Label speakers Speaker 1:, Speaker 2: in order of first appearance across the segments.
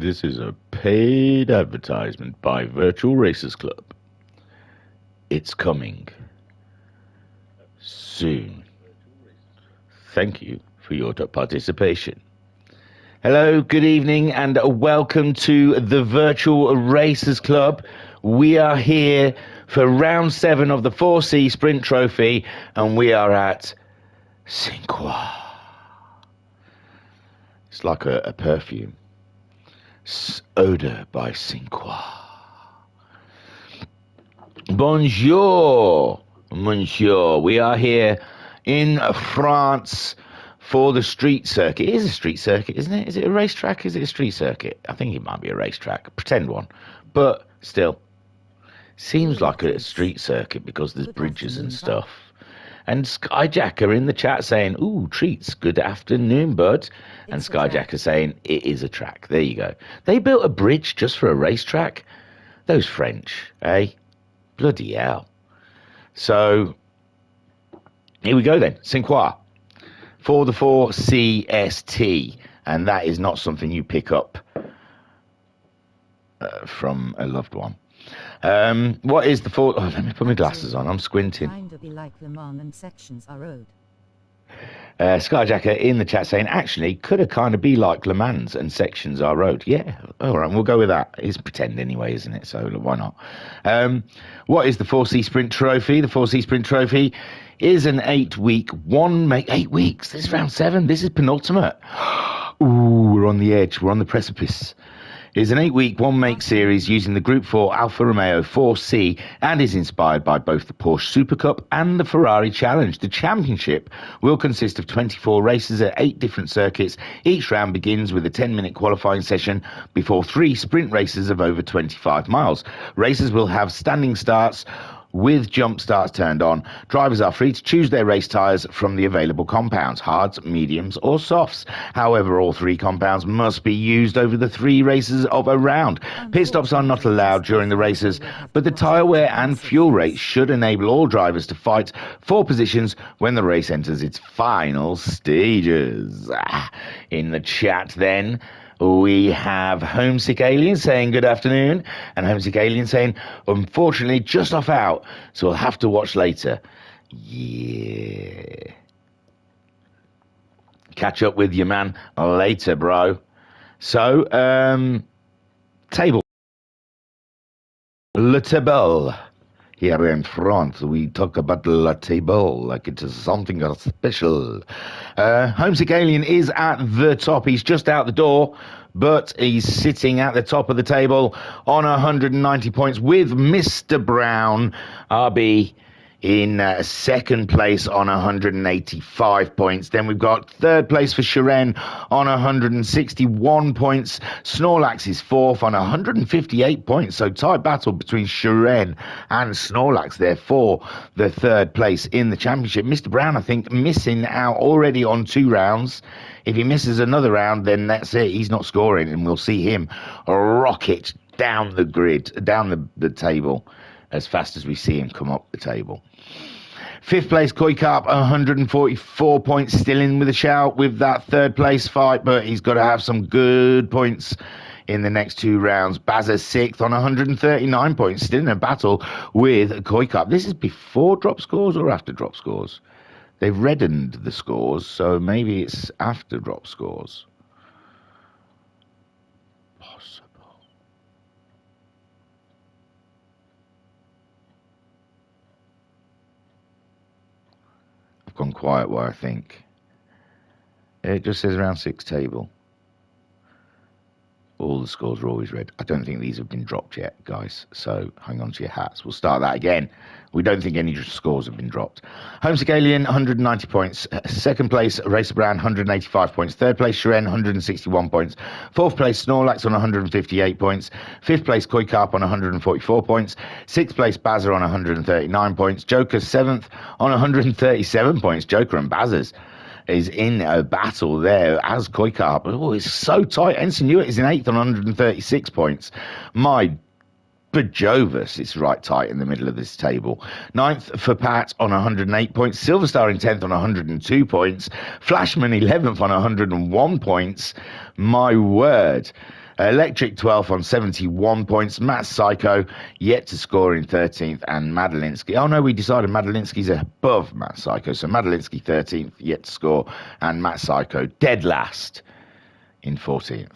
Speaker 1: This is a paid advertisement by Virtual Racers Club. It's coming soon. Thank you for your participation. Hello, good evening, and welcome to the Virtual Racers Club. We are here for round 7 of the 4C Sprint Trophy, and we are at Sinqua. It's like a perfume. Odor by Sinqua. Bonjour, monsieur. We are here in France for the street circuit. It is a street circuit, isn't it? Is it a racetrack? Is it a street circuit? I think it might be a racetrack. Pretend one. But still, seems like a street circuit because there's bridges and stuff. And Skyjacker in the chat saying, ooh, treats, good afternoon, bud. And Skyjacker saying, it is a track. There you go. They built a bridge just for a racetrack? Those French, eh? Bloody hell. So, here we go then. Sinqua. For the 4CST. And that is not something you pick up from a loved one. What is the four? Oh, let me put my glasses on. I'm squinting.
Speaker 2: Kind of be like Le Mans and sections are road.
Speaker 1: Skyjacker in the chat saying, actually, could have kind of be like Le Mans and sections are road. Yeah, all right, we'll go with that. It's pretend anyway, isn't it? So why not? What is the 4C Sprint Trophy? The 4C Sprint Trophy is an 8-week, 8 weeks. This is round 7. This is penultimate. Ooh, we're on the edge. We're on the precipice. Is an 8-week, 1-make series using the Group 4 Alfa Romeo 4C and is inspired by both the Porsche Super Cup and the Ferrari Challenge. The championship will consist of 24 races at 8 different circuits. Each round begins with a 10-minute qualifying session before 3 sprint races of over 25 miles. Races will have standing starts with jump starts turned on. Drivers are free to choose their race tyres from the available compounds, hards, mediums or softs. However, all 3 compounds must be used over the 3 races of a round. Pit stops are not allowed during the races, but the tyre wear and fuel rates should enable all drivers to fight for positions when the race enters its final stages. In the chat then, we have Homesick Alien saying good afternoon, and Homesick Alien saying, unfortunately, just off out, so we'll have to watch later. Yeah. Catch up with you, man, later, bro. So, table. Le table. Here in France, we talk about la table like it is something special. Homesick Alien is at the top. He's just out the door, but he's sitting at the top of the table on 190 points with Mr. Brown, RB, in second place on 185 points. Then we've got third place for Shiren on 161 points. Snorlax is fourth on 158 points. So tight battle between Shiren and Snorlax there for the third place in the championship. Mr. Brown, I think, missing out already on 2 rounds. If he misses another round, then that's it. He's not scoring, and we'll see him rocket down the grid, down the table, as fast as we see him come up the table. Fifth place, Koikarp, 144 points, still in with a shout with that third place fight, but he's got to have some good points in the next 2 rounds. Bazza sixth on 139 points, still in a battle with Koikarp. This is before drop scores or after drop scores? They've reddened the scores, so maybe it's after drop scores. Gone quiet where I think it just says round 6 table. All the scores are always red. I don't think these have been dropped yet, guys, so hang on to your hats. We'll start that again. We don't think any scores have been dropped. Homesick Alien, 190 points. Second place, Racer Brown, 185 points. Third place, Shiren, 161 points. Fourth place, Snorlax on 158 points. Fifth place, Koikarp on 144 points. Sixth place, Bazza on 139 points. Joker, seventh on 137 points. Joker and Bazza's is in a battle there as Koikarp. Oh, it's so tight. Ensign Hewitt is in 8th on 136 points. My Bajovis is right tight in the middle of this table. 9th for Pat on 108 points. Silverstar in 10th on 102 points. Flashman 11th on 101 points. My word. Electric 12th on 71 points. Matt Psycho yet to score in 13th, and Madalinsky. Oh no, we decided Madalinsky's above Matt Psycho, so Madalinsky 13th yet to score, and Matt Psycho dead last in 14th.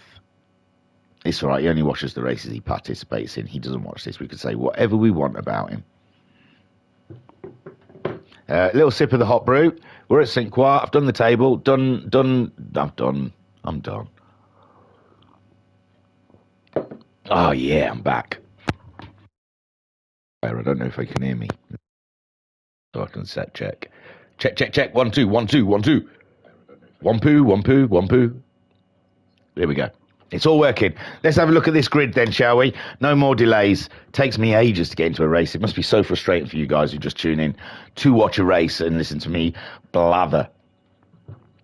Speaker 1: It's all right. He only watches the races he participates in. He doesn't watch this. We could say whatever we want about him. Little sip of the hot brew. We're at St. Croix. I've done the table. I'm done. Oh, yeah, I'm back. I don't know if I can hear me. So I can set check. Check. 1, 2, 1, 2, 1, 2. 1 poo, 1 poo, 1 poo. There we go. It's all working. Let's have a look at this grid then, shall we? No more delays. Takes me ages to get into a race. It must be so frustrating for you guys who just tune in to watch a race and listen to me blather.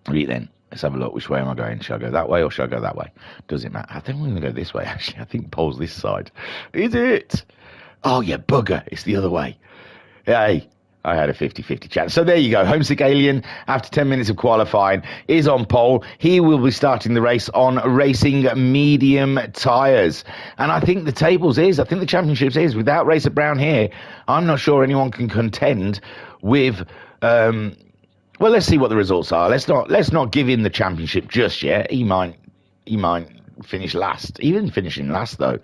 Speaker 1: Right then, let's have a look. Which way am I going? Shall I go that way or shall I go that way? Does it matter? I think I'm going to go this way, actually. I think pole's this side. Is it? Oh, yeah, bugger. It's the other way. Hey. I had a 50-50 chance. So there you go. Homesick Alien, after 10 minutes of qualifying, is on pole. He will be starting the race on racing medium tyres. And I think the the championships is, without Racer Brown here, I'm not sure anyone can contend with, well, let's see what the results are. Let's not give him the championship just yet. He might finish last. Even finishing last, though.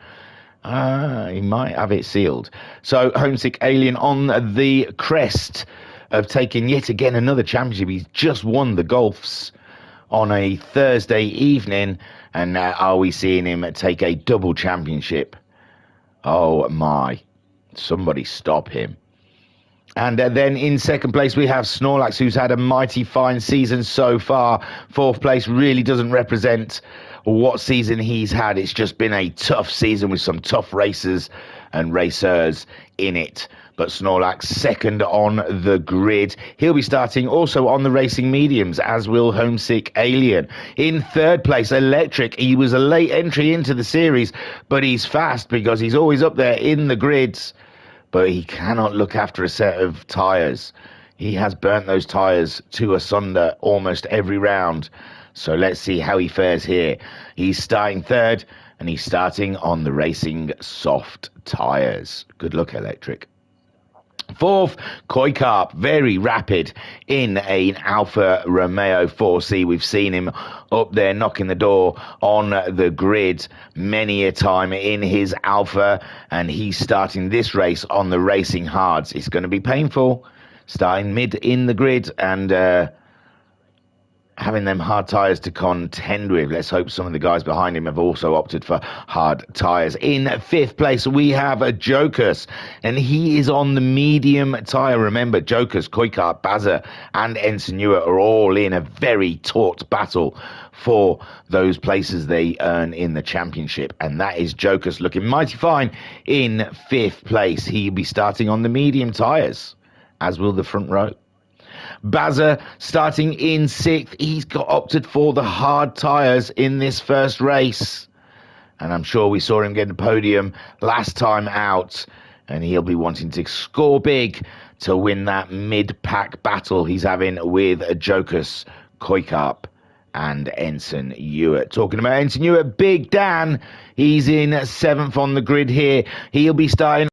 Speaker 1: He might have it sealed. So Homesick Alien on the crest of taking yet again another championship. He's just won the Golfs on a Thursday evening, and now are we seeing him take a double championship? Oh my, somebody stop him. And then in second place, we have Snorlax, who's had a mighty fine season so far. Fourth place really doesn't represent what season he's had. It's just been a tough season with some tough races and racers in it. But Snorlax second on the grid. He'll be starting also on the racing mediums, as will Homesick Alien. In third place, Electric. He was a late entry into the series, but he's fast because he's always up there in the grids. But he cannot look after a set of tyres. He has burnt those tyres to asunder almost every round. So let's see how he fares here. He's starting third, and he's starting on the racing soft tyres. Good luck, Electric. Fourth, Koi Carp, very rapid in an Alfa Romeo 4C. We've seen him up there knocking the door on the grid many a time in his Alfa, and he's starting this race on the racing hards. It's going to be painful, starting mid in the grid and having them hard tyres to contend with. Let's hope some of the guys behind him have also opted for hard tyres. In fifth place, we have a Jokus, and he is on the medium tyre. Remember, Jokus, Koi Carp, Bazza, and Ensign are all in a very taut battle for those places they earn in the championship, and that is Jokus looking mighty fine in fifth place. He'll be starting on the medium tyres, as will the front row. Bazza starting in sixth. He's got opted for the hard tyres in this first race, and I'm sure we saw him get the podium last time out, and he'll be wanting to score big to win that mid-pack battle he's having with Jokus, Koi Carp, and Ensign Ewart. Talking about Ensign Ewart, Big Dan, he's in seventh on the grid here. He'll be starting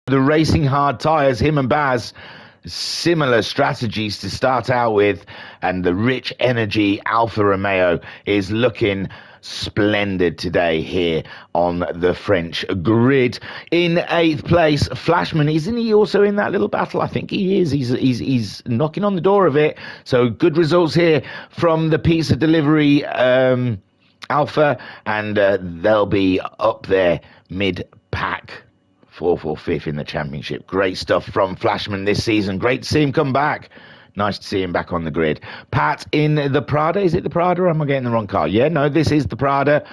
Speaker 1: the racing hard tyres, him and Baz. Similar strategies to start out with, and the rich energy Alfa Romeo is looking splendid today here on the French grid. In eighth place, Flashman. Isn't he also in that little battle? I think he is. He's knocking on the door of it. So good results here from the pizza delivery Alpha, and they'll be up there mid-pack. Fourth or fifth in the championship. Great stuff from Flashman this season. Great to see him come back. Nice to see him back on the grid. Pat in the Prada. Is it the Prada, or am I getting the wrong car? Yeah, no, this is the Prada.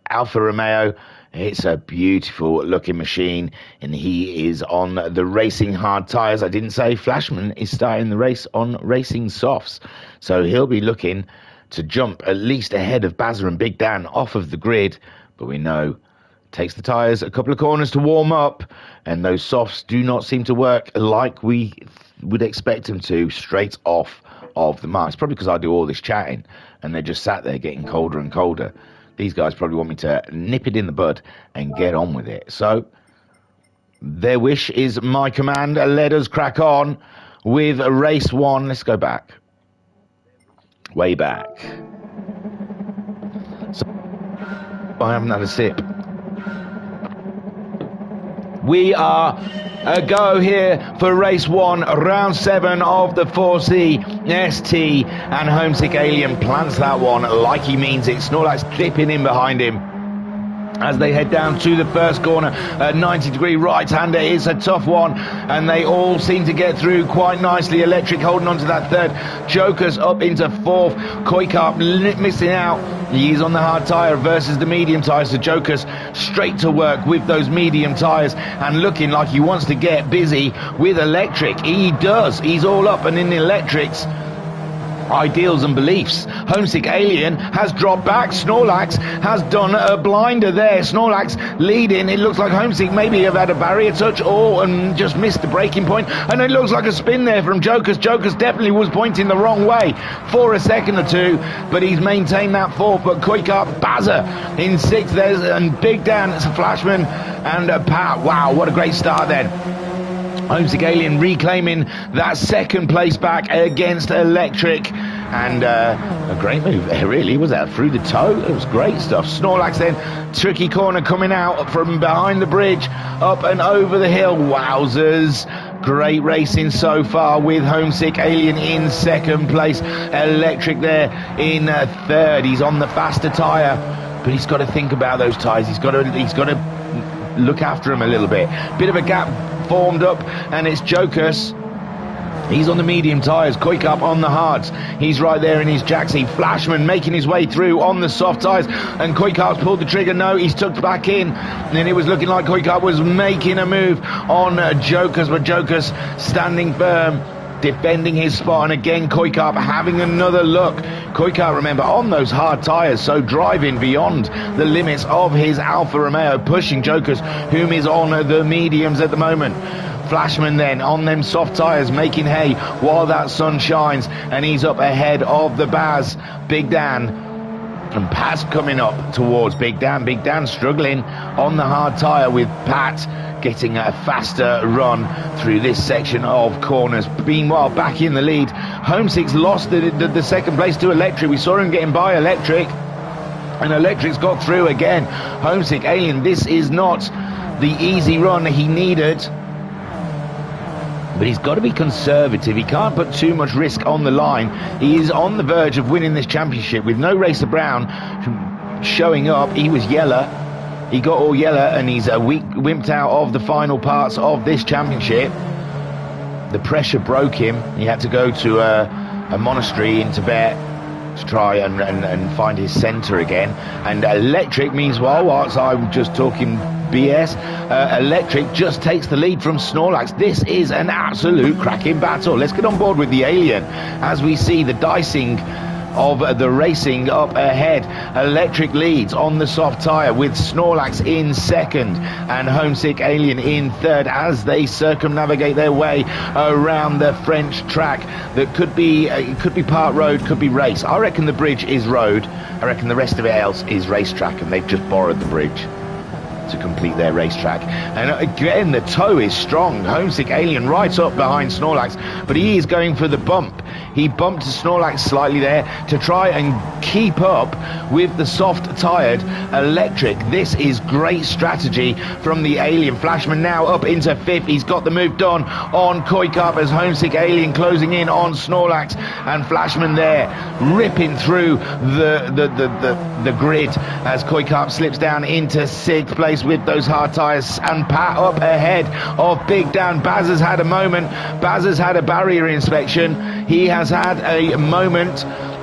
Speaker 1: Alfa Romeo. It's a beautiful looking machine, and he is on the racing hard tyres. I didn't say Flashman is starting the race on racing softs, so he'll be looking to jump at least ahead of Bazza and Big Dan off of the grid, but we know takes the tyres a couple of corners to warm up, and those softs do not seem to work like we would expect them to straight off of the mark. It's probably because I do all this chatting and they're just sat there getting colder and colder. These guys probably want me to nip it in the bud and get on with it. So their wish is my command. Let us crack on with race 1. Let's go back. Way back. So I haven't had a sip. We are a go here for race 1, round 7 of the 4C ST, and Homesick Alien plants that one like he means it. Snorlax dipping in behind him as they head down to the first corner. A 90-degree right-hander is a tough one, and they all seem to get through quite nicely. Electric holding on to that third. Joker's up into fourth. Koikarp missing out. He's on the hard tyre versus the medium tyre, so Joker's straight to work with those medium tyres and looking like he wants to get busy with Electric. He does. He's all up and in the Electrics. Ideals and beliefs. Homesick Alien has dropped back. Snorlax has done a blinder there. Snorlax leading. It looks like Homesick maybe have had a barrier touch or just missed the breaking point. And it looks like a spin there from Joker's. Joker's definitely was pointing the wrong way for a second or two, but he's maintained that fourth. But Koikarp, Bazza in sixth. There's and Big Dan, Flashman, and Pat. Wow, what a great start then. Homesick Alien reclaiming that second place back against Electric, and a great move there, really. Was that through the toe? It was great stuff. Snorlax then, tricky corner coming out from behind the bridge, up and over the hill. Wowzers. Great racing so far with Homesick Alien in second place. Electric there in third. He's on the faster tyre, but he's got to think about those tyres. He's got to look after him a little bit. Bit of a gap formed up, and it's Joker's. He's on the medium tyres. Koikarp on the hards. He's right there in his Jaxie. Flashman making his way through on the soft tyres, and Koikarp's pulled the trigger. No, he's tucked back in, and it was looking like Koikarp was making a move on Joker's, but Joker's standing firm, defending his spot, and again Koikarp having another look. Koikarp, remember, on those hard tyres, so driving beyond the limits of his Alfa Romeo, pushing Joker's, whom is on the mediums at the moment. Flashman then on them soft tyres, making hay while that sun shines, and he's up ahead of the Baz. Big Dan and Pat's coming up towards Big Dan. Big Dan struggling on the hard tyre, with Pat getting a faster run through this section of corners. Meanwhile, back in the lead, Homesick's lost the second place to Electric. We saw him getting by Electric, and Electric's got through again. Homesick Alien, this is not the easy run he needed, but he's got to be conservative. He can't put too much risk on the line. He is on the verge of winning this championship with no Racer Brown showing up. He was yellow. He got all yellow, and he's wimped out of the final parts of this championship. The pressure broke him. He had to go to a monastery in Tibet to try and find his centre again. And Electric, meanwhile, whilst I'm just talking BS, Electric just takes the lead from Snorlax. This is an absolute cracking battle. Let's get on board with the Alien as we see the dicing of the racing up ahead. Electric leads on the soft tyre, with Snorlax in second and Homesick Alien in third, as they circumnavigate their way around the French track that could be part road, could be race. I reckon the bridge is road. I reckon the rest of it else is racetrack, and they've just borrowed the bridge to complete their racetrack. And again, the toe is strong. Homesick Alien right up behind Snorlax, but he is going for the bump. He bumped Snorlax slightly there to try and keep up with the soft-tyred Electric. This is great strategy from the Alien. Flashman now up into fifth. He's got the move done on Koikarp as Homesick Alien closing in on Snorlax, and Flashman there ripping through the grid as Koikarp slips down into sixth place with those hard tyres, and Pat up ahead of Big Dan. Baz has had a moment. Baz has had a barrier inspection. He has had a moment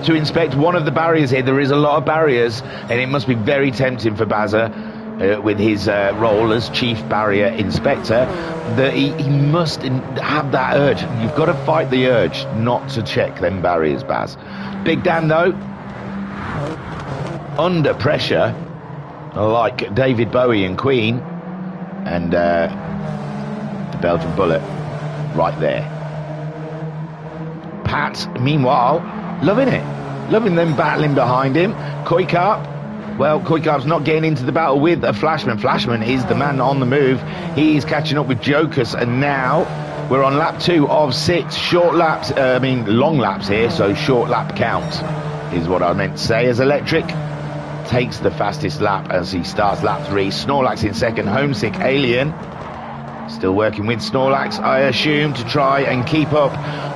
Speaker 1: to inspect one of the barriers here. There is a lot of barriers, and it must be very tempting for Bazza, with his role as chief barrier inspector, that he must have that urge. You've got to fight the urge not to check them barriers, Baz. Big Dan, though, under pressure, like David Bowie and Queen, and the Belgian Bullet right there. Pat, meanwhile, loving it. Loving them battling behind him. Koikarp Well, Koikarp's not getting into the battle with a Flashman. Flashman is the man on the move. He's catching up with Jokus, and now we're on lap 2 of 6. Short laps, long laps here, so short lap count is what I meant to say. As Electric takes the fastest lap as he starts lap 3. Snorlax in second. Homesick Alien still working with Snorlax, I assume, to try and keep up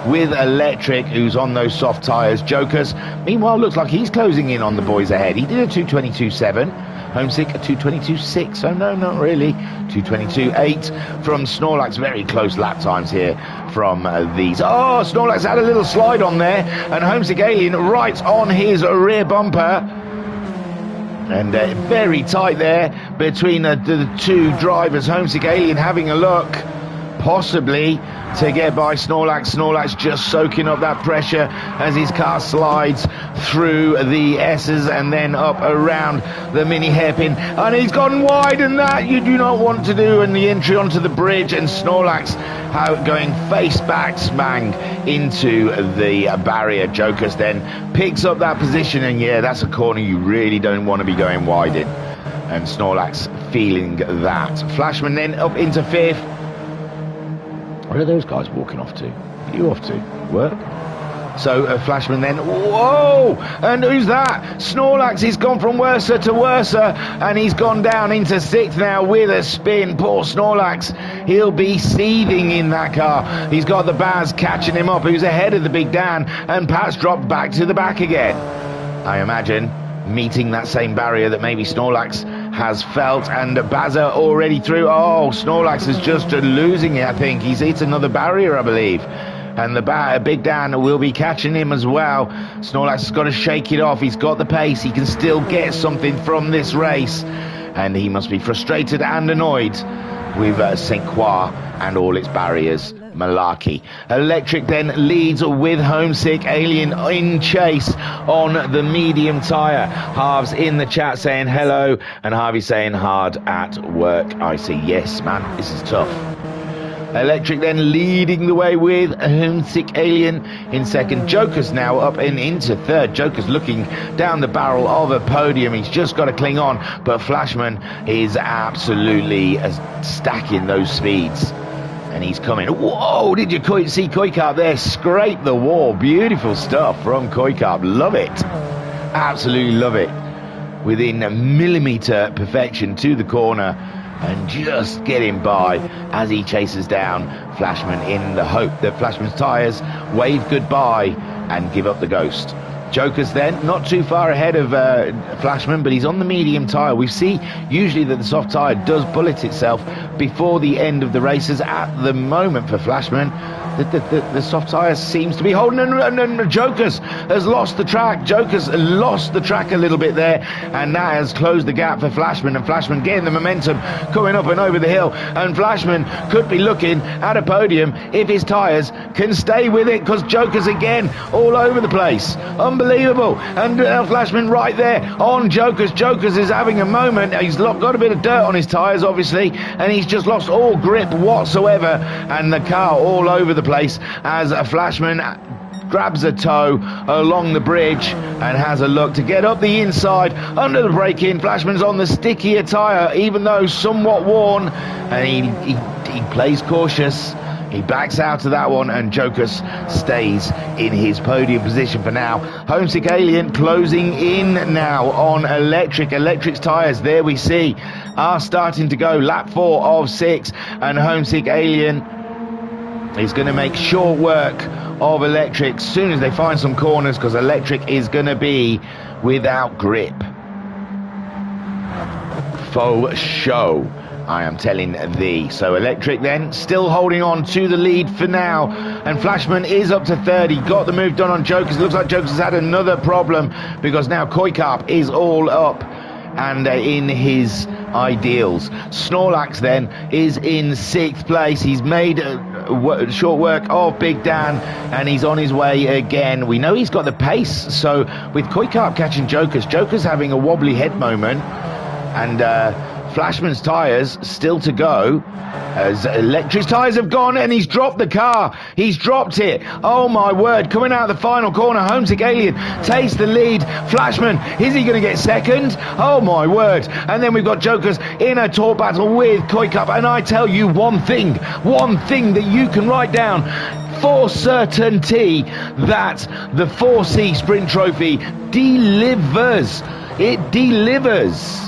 Speaker 1: with Electric, who's on those soft tyres. Jokus, meanwhile, looks like he's closing in on the boys ahead. He did a 2:22.7. Homesick a 2:22.6. Oh no, not really. 2:22.8 from Snorlax. Very close lap times here from these. Oh, Snorlax had a little slide on there, and Homesick Alien right on his rear bumper. And very tight there between the two drivers. Homesick Alien having a look, possibly to get by Snorlax. Snorlax just soaking up that pressure as his car slides through the S's and then up around the mini hairpin. And he's gone wide, and that you do not want to do in the entry onto the bridge. And Snorlax going face back smang into the barrier. Jokus then picks up that position, and yeah, that's a corner you really don't want to be going wide in. And Snorlax feeling that. Flashman then up into 5th. Where are those guys walking off to? Are you off to? Work? So Flashman then, whoa! And who's that? Snorlax, he's gone from worse to worse, and he's gone down into 6th now with a spin. Poor Snorlax, he'll be seething in that car. He's got the Baz catching him up, who's ahead of the Big Dan, and Pat's dropped back to the back again. I imagine meeting that same barrier that maybe Snorlax has felt, and Bazza already through. Oh, Snorlax is just losing it, I think. He's hit another barrier, I believe. And the Big Dan will be catching him as well. Snorlax has got to shake it off. He's got the pace. He can still get something from this race. And he must be frustrated and annoyed with St. Croix and all its barriers. Malarkey. Electric then leads with Homesick Alien in chase on the medium tyre. Harv's in the chat saying hello, and Harvey saying hard at work. I see. Yes, man, this is tough. Electric then leading the way with Homesick Alien in second. Jokus now up and into 3rd. Jokus looking down the barrel of a podium. He's just got to cling on, but Flashman is absolutely stacking those speeds. And he's coming. Whoa, did you see Koikarp there scrape the wall? Beautiful stuff from Koikarp. Love it. Absolutely love it. Within a millimetre perfection to the corner, and just getting by as he chases down Flashman in the hope that Flashman's tyres wave goodbye and give up the ghost. Jokus then not too far ahead of Flashman, but he's on the medium tyre. We see usually that the soft tyre does bullet itself before the end of the races. At the moment for Flashman, the soft tyre seems to be holding, and Jokus has lost the track. Jokus lost the track a little bit there, and that has closed the gap for Flashman, and Flashman getting the momentum coming up and over the hill, and Flashman could be looking at a podium if his tyres can stay with it, because Jokus again all over the place. Unbelievable. And Flashman right there on Jokus. Jokus is having a moment. He's got a bit of dirt on his tyres, obviously, and he's just lost all grip whatsoever, and the car all over the place as a Flashman grabs a toe along the bridge and has a look to get up the inside under the brake-in. Flashman's on the stickier tyre, even though somewhat worn, and he plays cautious. He backs out of that one, and Jokus stays in his podium position for now. Homesick Alien closing in now on Electric. Electric's tyres, there we see, are starting to go. Lap 4 of 6, and Homesick Alien is going to make short work of Electric as soon as they find some corners, because Electric is going to be without grip. Faux show, I am telling thee. So Electric then still holding on to the lead for now, and Flashman is up to 3rd. He got the move done on Jokus. Looks like Jokus has had another problem, because now Koikarp is all up and in his ideals. Snorlax then is in 6th place. He's made short work of Big Dan, and he's on his way again. We know he's got the pace, so with Koikarp catching Jokus having a wobbly head moment, and Flashman's tyres still to go, as Electric's tyres have gone, and he's dropped the car. He's dropped it. Oh my word, coming out of the final corner, Homesick Alien takes the lead. Flashman, is he going to get second? Oh my word. And then we've got Jokers in a tour battle with Koi Cup, and I tell you one thing that you can write down for certainty, that the 4C Sprint Trophy delivers. It delivers.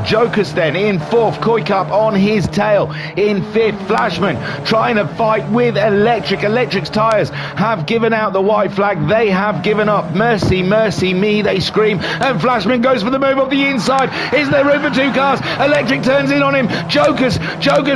Speaker 1: Jokers then in fourth, Koi Cup on his tail in fifth. Flashman trying to fight with Electric. Electric's tyres have given out the white flag. They have given up. Mercy, mercy me, they scream. And Flashman goes for the move up the inside. Is there room for two cars? Electric turns in on him. Jokers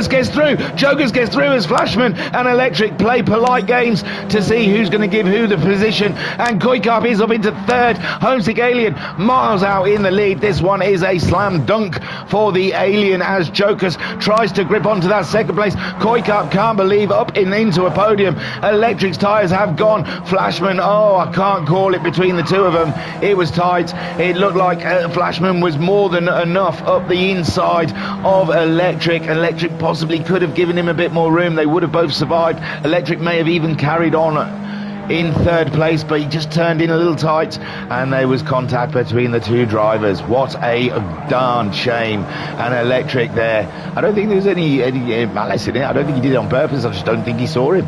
Speaker 1: gets through. Jokers gets through as Flashman and Electric play polite games to see who's going to give who the position. And Koi Cup is up into third. Homesick Alien miles out in the lead. This one is a slam dunk for the Alien as Jokers tries to grip onto that second place. Koi Cup can't believe up into a podium. Electric's tyres have gone. Flashman, oh, I can't call it between the two of them. It was tight. It looked like Flashman was more than enough up the inside of Electric. Electric possibly could have given him a bit more room. They would have both survived. Electric may have even carried on in third place, but he just turned in a little tight, and there was contact between the two drivers. What a darn shame. And Electric there, I don't think there was any malice in it. I don't think he did it on purpose. I just don't think he saw him.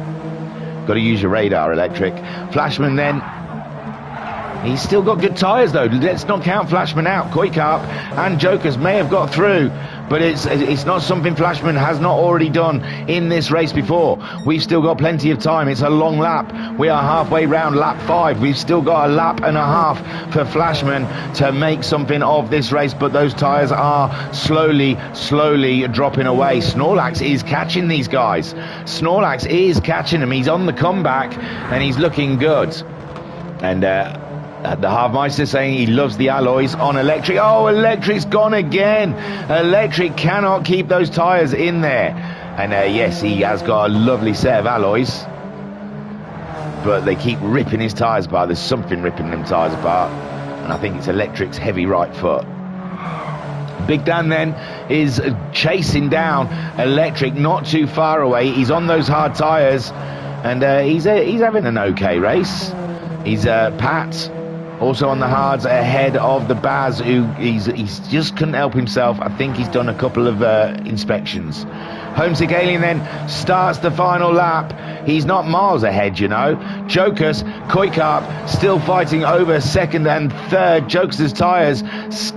Speaker 1: Got to use your radar, Electric. Flashman then, he's still got good tyres though. Let's not count Flashman out. Koi Cup and Jokers may have got through, but it's not something Flashman has not already done in this race before. We've still got plenty of time. It's a long lap. We are halfway round lap 5. We've still got a lap and a half for Flashman to make something of this race, but those tyres are slowly dropping away. Snorlax is catching these guys. Snorlax is catching them. He's on the comeback and he's looking good. And the Halfmeister saying he loves the alloys on Electric. Oh, Electric's gone again. Electric cannot keep those tyres in there. And yes, he has got a lovely set of alloys, but they keep ripping his tyres apart. There's something ripping them tyres apart, and I think it's Electric's heavy right foot. Big Dan then is chasing down Electric not too far away. He's on those hard tyres, and he's having an okay race. He's Pat also on the hards ahead of the Baz, who he's just couldn't help himself. I think he's done a couple of inspections. Homesick Alien then starts the final lap. He's not miles ahead, you know. Jokers, Koi Cup still fighting over second and third. Jokers' tyres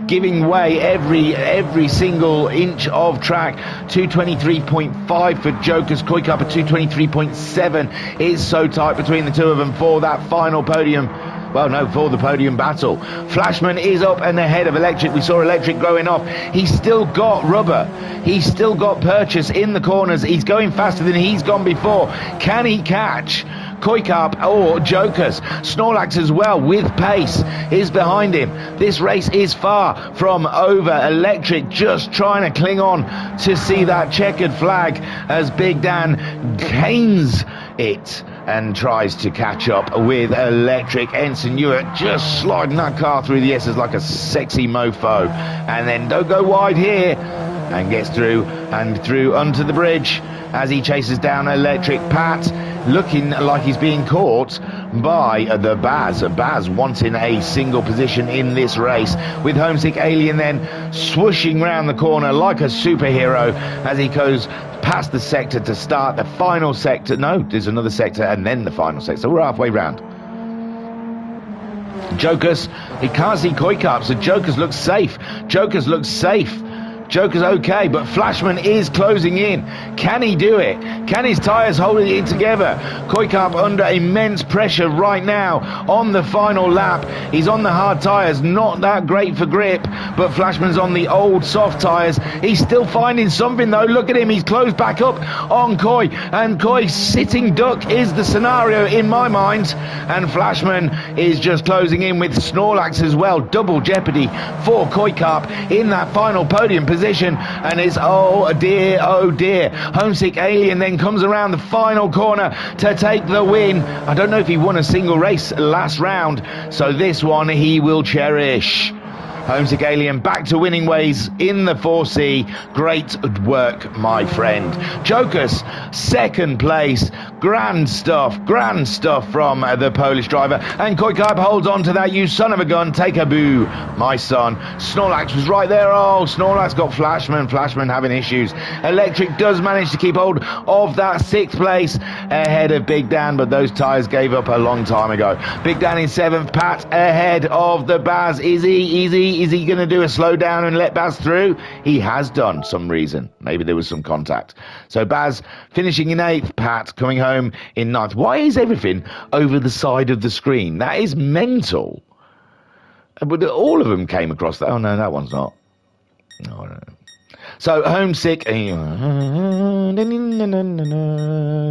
Speaker 1: giving way every single inch of track. 223.5 for Jokers, Koi Cup at 223.7. It's so tight between the two of them for that final podium. Well, no, for the podium battle. Flashman is up and ahead of Electric. We saw Electric going off. He's still got rubber. He's still got purchase in the corners. He's going faster than he's gone before. Can he catch Koi Cup or Jokers? Snorlax as well with pace is behind him. This race is far from over. Electric just trying to cling on to see that checkered flag as Big Dan gains it and tries to catch up with Electric. Ensign Ewart just sliding that car through the S's like a sexy mofo, and then don't go wide here, and gets through and through onto the bridge as he chases down Electric. Pat looking like he's being caught by the Baz. Baz wanting a single position in this race, with Homesick Alien then swooshing round the corner like a superhero as he goes past the sector to start the final sector. No, there's another sector and then the final sector, so we're halfway round. Jokers, he can't see Koi Cup, so Jokers looks safe. Jokers looks safe. Joker's okay, but Flashman is closing in. Can he do it? Can his tyres hold it together? Koi Cup under immense pressure right now on the final lap. He's on the hard tyres, not that great for grip, but Flashman's on the old soft tyres. He's still finding something though. Look at him, he's closed back up on Koi, and Koi sitting duck is the scenario in my mind, and Flashman is just closing in with Snorlax as well. Double jeopardy for Koi Cup in that final podium position, and it's oh dear. Homesick Alien then comes around the final corner to take the win. I don't know if he won a single race last round, so this one he will cherish. Homesick Alien back to winning ways in the 4C. Great work, my friend. Jokers, second place. Grand stuff from the Polish driver. And Koikab holds on to that, you son of a gun. Take a boo, my son. Snorlax was right there. Oh, Snorlax got Flashman having issues. Electric does manage to keep hold of that 6th place ahead of Big Dan, but those tyres gave up a long time ago. Big Dan in 7th, Pat ahead of the Baz. Is he going to do a slow down and let Baz through? He has done, some reason. Maybe there was some contact. So Baz finishing in 8th, Pat coming home in 9th. Why is everything over the side of the screen? That is mental. But all of them came across that. Oh no, that one's not. No. So Homesick,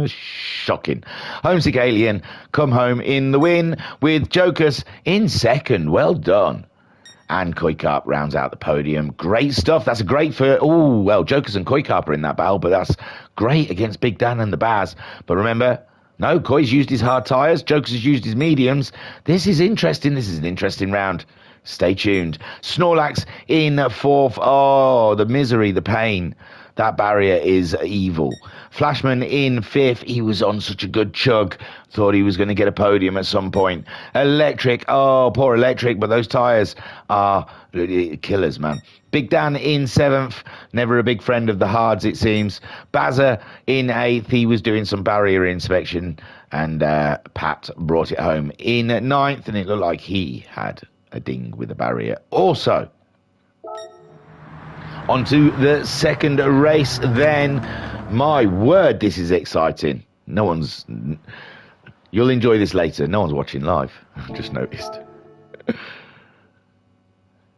Speaker 1: shocking. Homesick Alien come home in the win with Jokers in 2nd. Well done. And Koikap rounds out the podium. Great stuff. That's a great for... Oh, well, Jokers and Koikap are in that battle, but that's great against Big Dan and the Baz. But remember, no, Koi's used his hard tyres. Jokers has used his mediums. This is interesting. This is an interesting round. Stay tuned. Snorlax in 4th. Oh, the misery, the pain. That barrier is evil. Flashman in 5th. He was on such a good chug. Thought he was going to get a podium at some point. Electric. Oh, poor Electric. But those tyres are killers, man. Big Dan in 7th. Never a big friend of the hards, it seems. Bazza in 8th. He was doing some barrier inspection. And Pat brought it home in 9th. And it looked like he had a ding with a barrier. Also, onto the second race then. My word, this is exciting. You'll enjoy this later. No one's watching live. I've just noticed.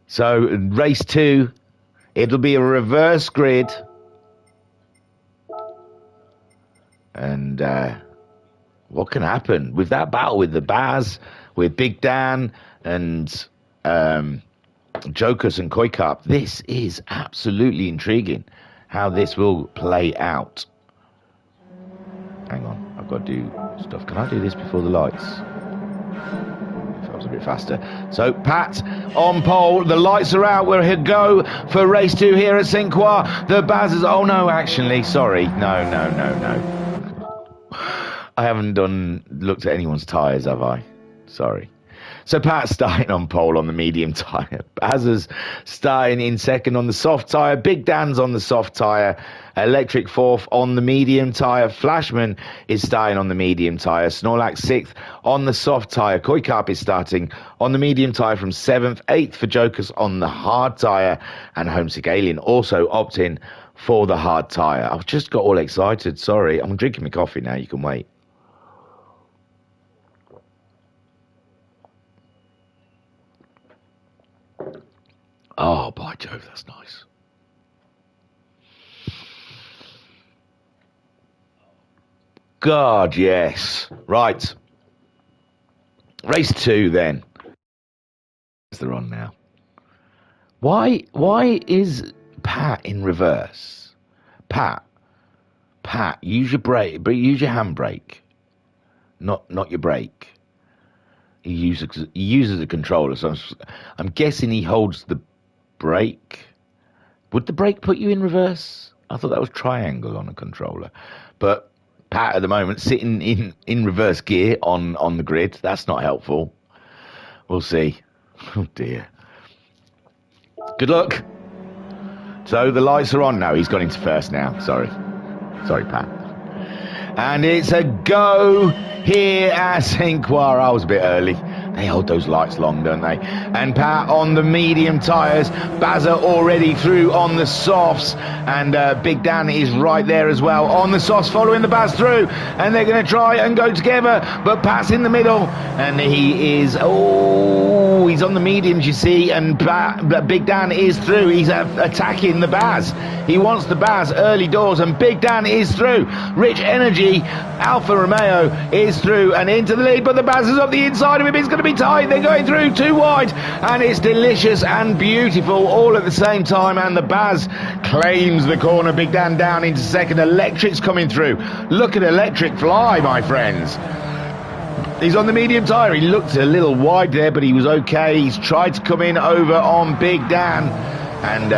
Speaker 1: So, race 2, it'll be a reverse grid. And what can happen with that battle with the Baz, with Big Dan and Jokers and Koikap? This is absolutely intriguing how this will play out. Hang on, I've got to do stuff. Can I do this before the lights? If I was a bit faster. So Pat on pole, the lights are out. We're here go for race 2 here at St. Croix. The Bazers, oh no, actually, sorry, no. I haven't looked at anyone's tyres, have I? Sorry. So Pat's starting on pole on the medium tyre. Bazza's starting in 2nd on the soft tyre. Big Dan's on the soft tyre. Electric 4th on the medium tyre. Flashman is starting on the medium tyre. Snorlax 6th on the soft tyre. Koikap is starting on the medium tyre from 7th. 8th for Jokers on the hard tyre. And Homesick Alien also opting for the hard tyre. I've just got all excited. Sorry. I'm drinking my coffee now. You can wait. Oh, by Jove, that's nice. God, yes. Right. Race 2, then. They're on now. Why is Pat in reverse? Pat, use your brake, but use your handbrake, not your brake. He uses a controller, so I'm guessing he holds the brake. Would the brake put you in reverse? I thought that was triangle on a controller. But Pat at the moment sitting in reverse gear on the grid. That's not helpful. We'll see. Oh dear. Good luck. So the lights are on now. He's gone into first now. Sorry, Pat. And it's a go here at St. Croix. I was a bit early. They hold those lights long, don't they? And Pat on the medium tyres. Bazza already through on the softs. And Big Dan is right there as well on the softs, following the Baz through. And they're going to try and go together. But Pat's in the middle. And he is... Oh, he's on the mediums, you see. And Big Dan is through. He's attacking the Baz. He wants the Baz early doors. And Big Dan is through. Rich Energy, Alfa Romeo is through and into the lead. But the Baz is up the inside of him. It's going to be tight. They're going through too wide. And it's delicious and beautiful all at the same time. And the Baz claims the corner. Big Dan down into second. Electric's coming through. Look at Electric fly, my friends. He's on the medium tyre. He looked a little wide there, but he was okay. He's tried to come in over on Big Dan. And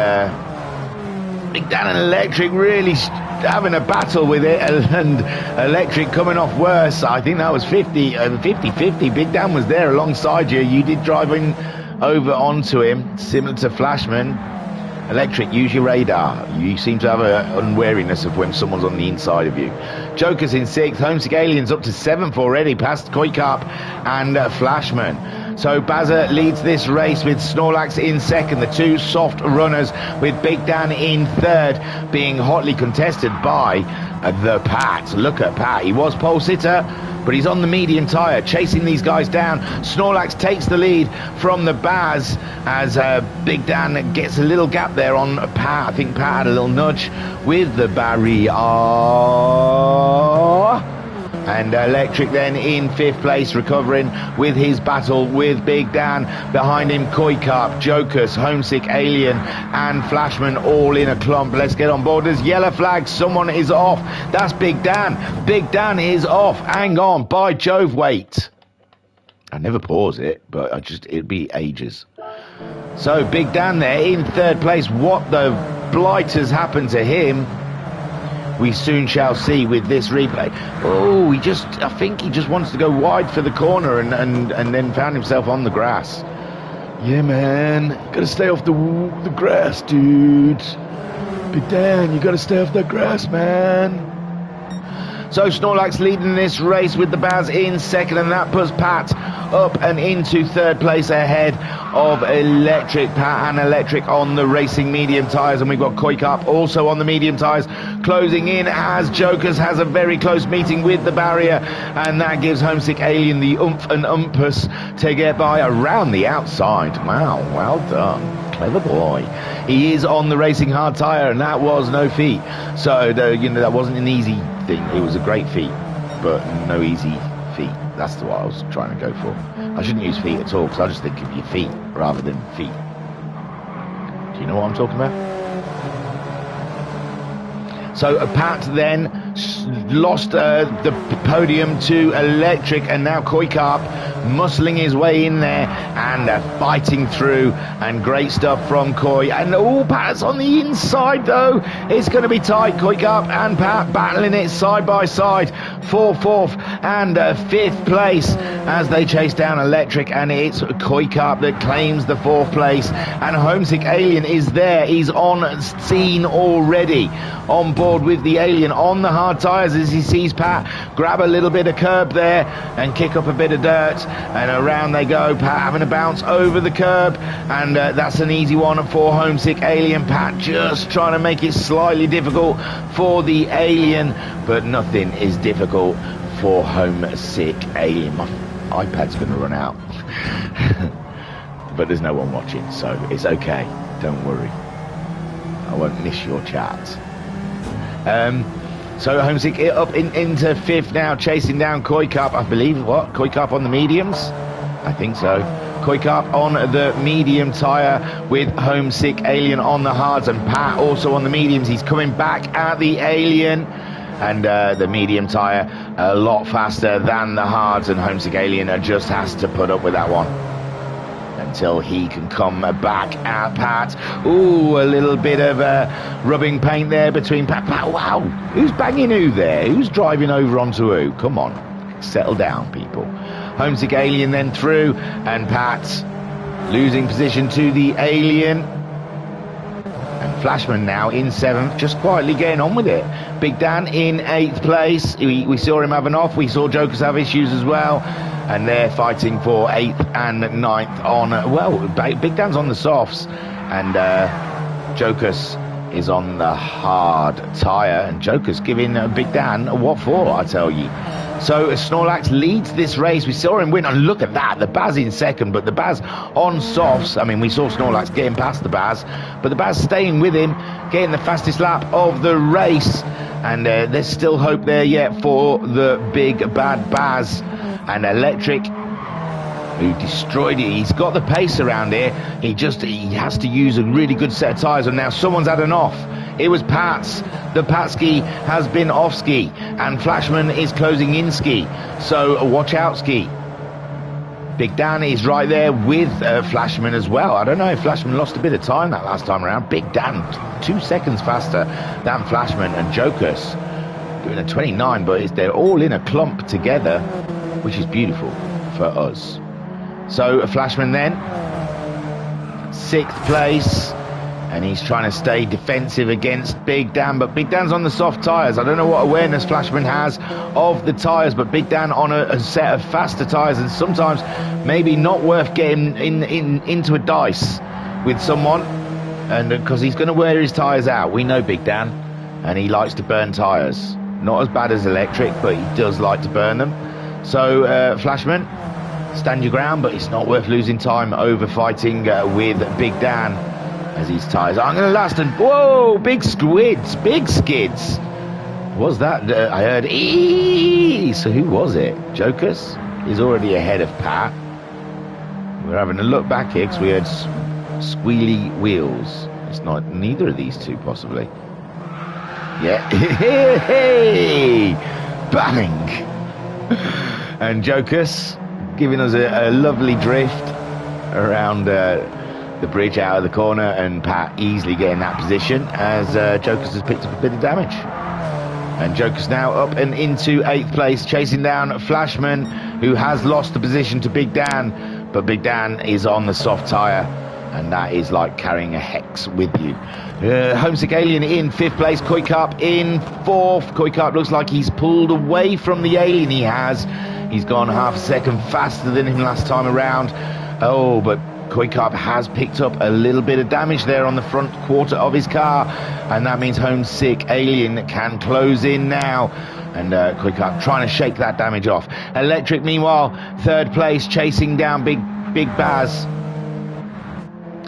Speaker 1: Big Dan and Electric really having a battle with it. And Electric coming off worse. I think that was 50-50. Big Dan was there alongside you. You did drive in over onto him, similar to Flashman. Electric, use your radar. You seem to have an unwariness of when someone's on the inside of you. Joker's in 6th. Homesick Alien's up to 7th already, past Koikap and Flashman. So Bazza leads this race with Snorlax in 2nd. The two soft runners with Big Dan in 3rd, being hotly contested by the Pat. Look at Pat. He was pole sitter, but he's on the medium tyre, chasing these guys down. Snorlax takes the lead from the Baz as Big Dan gets a little gap there on Pat. I think Pat had a little nudge with the barrier. And Electric then in 5th place, recovering with his battle with Big Dan. Behind him, Koikap, Jokers, Homesick Alien and Flashman all in a clump. Let's get on board. There's yellow flag. Someone is off. That's Big Dan. Big Dan is off. Hang on. By Jove, wait. I never pause it, but it'd be ages. So Big Dan there in 3rd place. What the blight has happened to him? We soon shall see with this replay. Oh, I think he just wants to go wide for the corner and then found himself on the grass. Yeah, man. Gotta stay off the grass, dude. Big Dan, you gotta stay off the grass, man. So Snorlax leading this race with the Baz in 2nd, and that puts Pat up and into 3rd place ahead of Electric. Pat and Electric on the racing medium tyres, and we've got Koikap also on the medium tyres, closing in as Jokers has a very close meeting with the barrier, and that gives Homesick Alien the oomph and umpus to get by around the outside. Wow, well done. Clever boy. He is on the racing hard tyre, and that was no feat. So, that wasn't an easy thing. It was a great feat, but no easy feat. That's what I was trying to go for. I shouldn't use feet at all, because I just think of your feet rather than feet. Do you know what I'm talking about? So Pat then lost the podium to Electric, and now Koikap muscling his way in there and fighting through, and great stuff from Koi. And Pat's on the inside though. It's going to be tight. Koikap and Pat battling it side by side for 4th and 5th place as they chase down Electric, and it's Koikap that claims the 4th place, and Homesick Alien is there. He's on scene already, on board with the Alien on the hard tyres as he sees Pat grab a little bit of curb there and kick up a bit of dirt, and around they go. Pat having a bounce over the curb, and that's an easy one for Homesick Alien. Pat just trying to make it slightly difficult for the Alien, but nothing is difficult for Homesick Alien. My iPad's going to run out. But there's no one watching, so it's okay. Don't worry. I won't miss your chat. So Homesick up into 5th now, chasing down Koikap, I believe. What? Koikap on the mediums? I think so. Koikap on the medium tyre with Homesick Alien on the hards, and Pat also on the mediums. He's coming back at the Alien, and the medium tyre a lot faster than the hards, and Homesick Alien just has to put up with that one until he can come back at Pat. Ooh, a little bit of rubbing paint there between Pat. Wow, who's banging who there? Who's driving over onto who? Come on, settle down, people. Homesick Alien then through, and Pat losing position to the Alien. And Flashman now in 7th, just quietly getting on with it. Big Dan in 8th place. We saw him have an off. We saw Jokers have issues as well. And they're fighting for 8th and 9th on, Big Dan's on the softs, and Jokers is on the hard tyre, and Jokers giving Big Dan a what for, I tell you. So Snorlax leads this race. We saw him win, and look at that, the Baz in 2nd, but the Baz on softs. I mean, we saw Snorlax getting past the Baz, but the Baz staying with him, getting the fastest lap of the race, and there's still hope there yet for the big bad Baz. And Electric who destroyed it. He's got the pace around here. He has to use a really good set of tyres, and now someone's had an off. It was Pats. The Patski has been off ski, and Flashman is closing in ski. So watch out, ski. Big Dan is right there with Flashman as well. I don't know if Flashman lost a bit of time that last time around. Big Dan, 2 seconds faster than Flashman, and Jokus doing a 29, but they're all in a clump together, which is beautiful for us. So Flashman then, 6th place, and he's trying to stay defensive against Big Dan, but Big Dan's on the soft tyres. I don't know what awareness Flashman has of the tyres, but Big Dan on a set of faster tyres, and sometimes maybe not worth getting into a dice with someone, and because he's going to wear his tyres out. We know Big Dan, and he likes to burn tyres. Not as bad as electric, but he does like to burn them. So Flashman, stand your ground, but it's not worth losing time over fighting with Big Dan, as his tyres aren't going to last. And whoa, big skids. Was that? I heard eee. So who was it? Jokus is already ahead of Pat. We're having a look back here because we heard squealy wheels. It's not neither of these two, possibly. Yeah. Hey, bang. And Jokus giving us a lovely drift around the bridge out of the corner, and Pat easily getting that position as Jokus has picked up a bit of damage. And Jokus now up and into 8th place, chasing down Flashman, who has lost the position to Big Dan, but Big Dan is on the soft tyre, and that is like carrying a hex with you. Homesick Alien in 5th place, Koikap in 4th. Koikap looks like he's pulled away from the Alien. He has. He's gone half a second faster than him last time around. Oh, but Koikap has picked up a little bit of damage there on the front quarter of his car, and that means Homesick Alien can close in now, and Koikap trying to shake that damage off. Electric, meanwhile, 3rd place, chasing down Big Baz,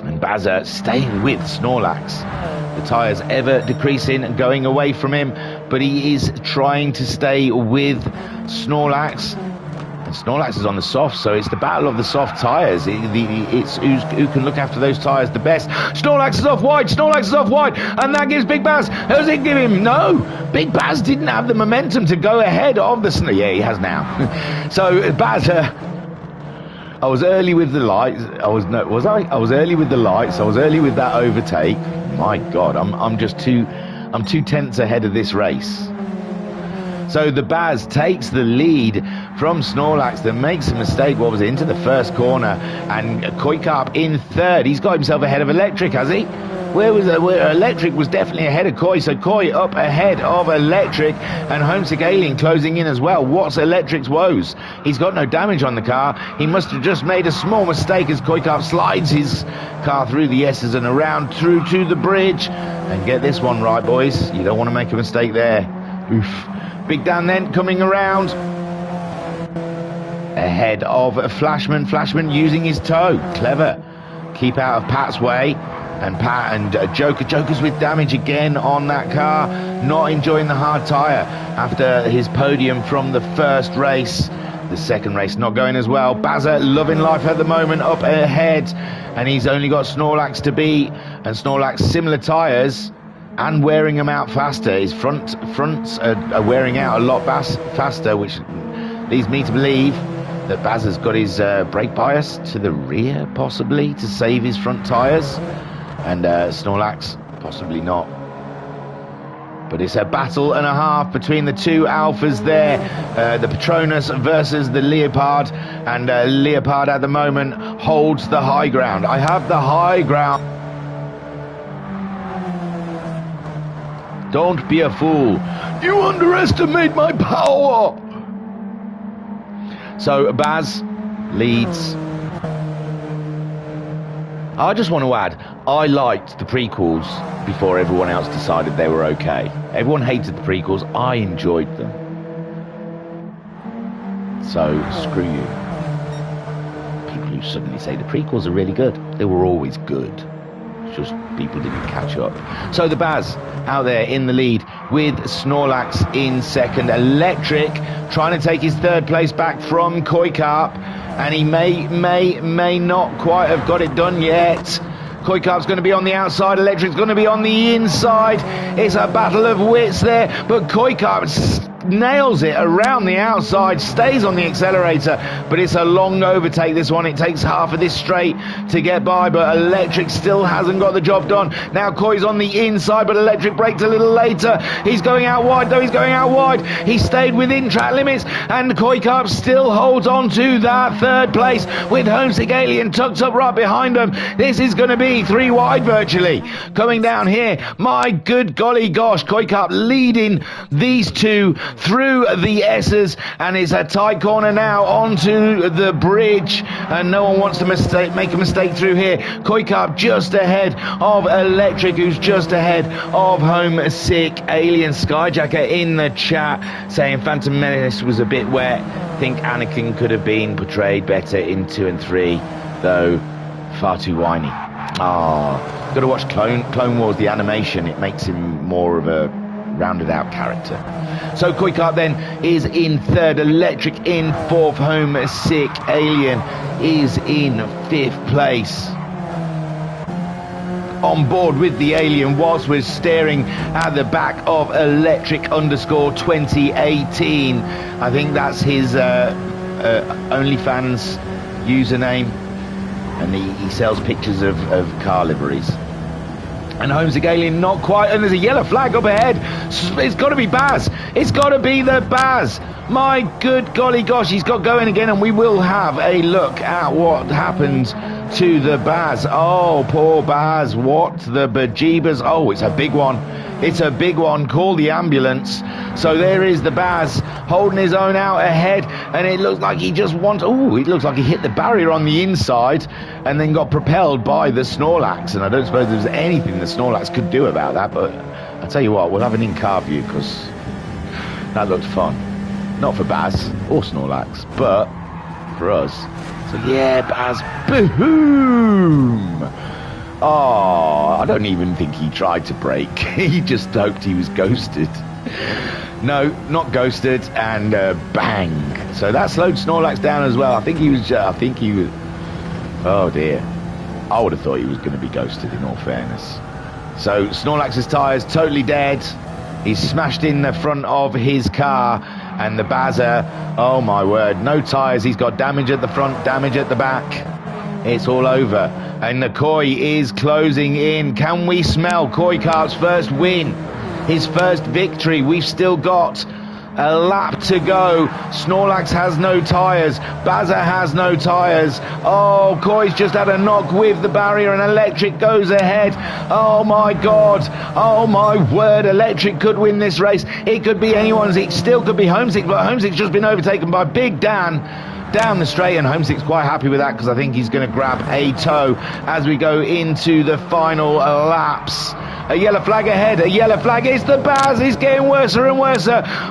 Speaker 1: and Baz staying with Snorlax. The tyres ever decreasing and going away from him, but he is trying to stay with Snorlax. Snorlax is on the soft, so it's the battle of the soft tyres. It's who can look after those tyres the best. Snorlax is off wide, and that gives Big Baz. Who's it give him? No, Big Baz didn't have the momentum to go ahead of the yeah, he has now. So Baz, I was early with the lights. I was early with the lights. I was early with that overtake. My God, I'm 2 tenths ahead of this race. So the Baz takes the lead from Snorlax, that makes a mistake, into the first corner, and Koikap in 3rd. He's got himself ahead of Electric, has he? Where Electric was definitely ahead of Koi, so Koi up ahead of Electric, and Homesick Alien closing in as well. What's Electric's woes? He's got no damage on the car. He must have just made a small mistake as Koikap slides his car through the S's and around through to the bridge. And get this one right, boys. You don't want to make a mistake there. Oof. Big Dan then coming around ahead of Flashman. Flashman using his toe. Clever. Keep out of Pat's way. And Pat and Joker's with damage again on that car. Not enjoying the hard tyre after his podium from the first race. The second race not going as well. Bazza loving life at the moment, up ahead. And he's only got Snorlax to beat. And Snorlax similar tyres and wearing them out faster. His fronts are wearing out a lot faster, which leads me to believe that Baz has got his brake bias to the rear, possibly, to save his front tyres. And Snorlax, possibly not. But it's a battle and a half between the two alphas there. The Patronus versus the Leopard. And Leopard at the moment holds the high ground. I have the high ground. Don't be a fool. You underestimate my power. So Baz leads. I just want to add, I liked the prequels before everyone else decided they were okay. Everyone hated the prequels. I enjoyed them. So screw you. People who suddenly say the prequels are really good. They were always good. Just people didn't catch up. So the Baz out there in the lead with Snorlax in second. Electric trying to take his 3rd place back from Koikap. and he may not quite have got it done yet. Koikarp's going to be on the outside, Electric's going to be on the inside. It's a battle of wits there, but Koikarp nails it around the outside, stays on the accelerator, but it's a long overtake, this one. It takes half of this straight to get by, but Electric still hasn't got the job done. Now Koi's on the inside, but Electric braked a little later. He's going out wide, though. He's going out wide. He stayed within track limits, and Koikarp still holds on to that third place with Homesick Alien tucked up right behind him. This is going to be 3 wide virtually coming down here. My good golly gosh, Koikarp leading these two through the S's, and it's a tight corner now onto the bridge, and no one wants to make a mistake through here. Koikarp just ahead of Electric, who's just ahead of Homesick Alien. Skyjacker in the chat saying Phantom Menace was a bit wet. Think Anakin could have been portrayed better in 2 and 3, though far too whiny. Got to watch Clone Wars, the animation. It makes him more of a rounded out character. So Koikarp then is in 3rd, Electric in 4th, Homesick Alien is in 5th place. On board with the Alien whilst we're staring at the back of Electric _ 2018. I think that's his OnlyFans username, and he sells pictures of car liveries. And Homesick Alien not quite, and there's a yellow flag up ahead. It's got to be Baz. It's got to be the Baz. My good golly gosh, he's got going again, and we will have a look at what happened to the Baz. Oh, poor Baz. What the bejeebers. Oh, it's a big one. It's a big one. Call the ambulance. So there is the Baz holding his own out ahead, and it looks like he just wants... Oh, it looks like he hit the barrier on the inside and then got propelled by the Snorlax, and I don't suppose there's anything the Snorlax could do about that, but I'll tell you what, we'll have an in-car view, because that looked fun. Not for Baz or Snorlax, but for us. So yeah, Baz, boom! Oh, I don't even think he tried to brake. He just hoped he was ghosted. No, not ghosted, and bang. So that slowed Snorlax down as well. I think he was, oh dear. I would have thought he was going to be ghosted, in all fairness. So Snorlax's tyres totally dead. He's smashed in the front of his car, and the Bazza, oh my word, no tyres. He's got damage at the front, damage at the back. It's all over. And the Koi is closing in. Can we smell Koikarp's first win? His first victory. We've still got a lap to go. Snorlax has no tyres. Bazza has no tyres. Oh, Koi's just had a knock with the barrier, and Electric goes ahead. Oh my God. Oh my word. Electric could win this race. It could be anyone's. It still could be Homesick, but Homesick's just been overtaken by Big Dan down the straight, and Homesick's quite happy with that, because I think he's going to grab a toe as we go into the final laps. A yellow flag ahead, a yellow flag. It's the Baz. He's getting worse and worse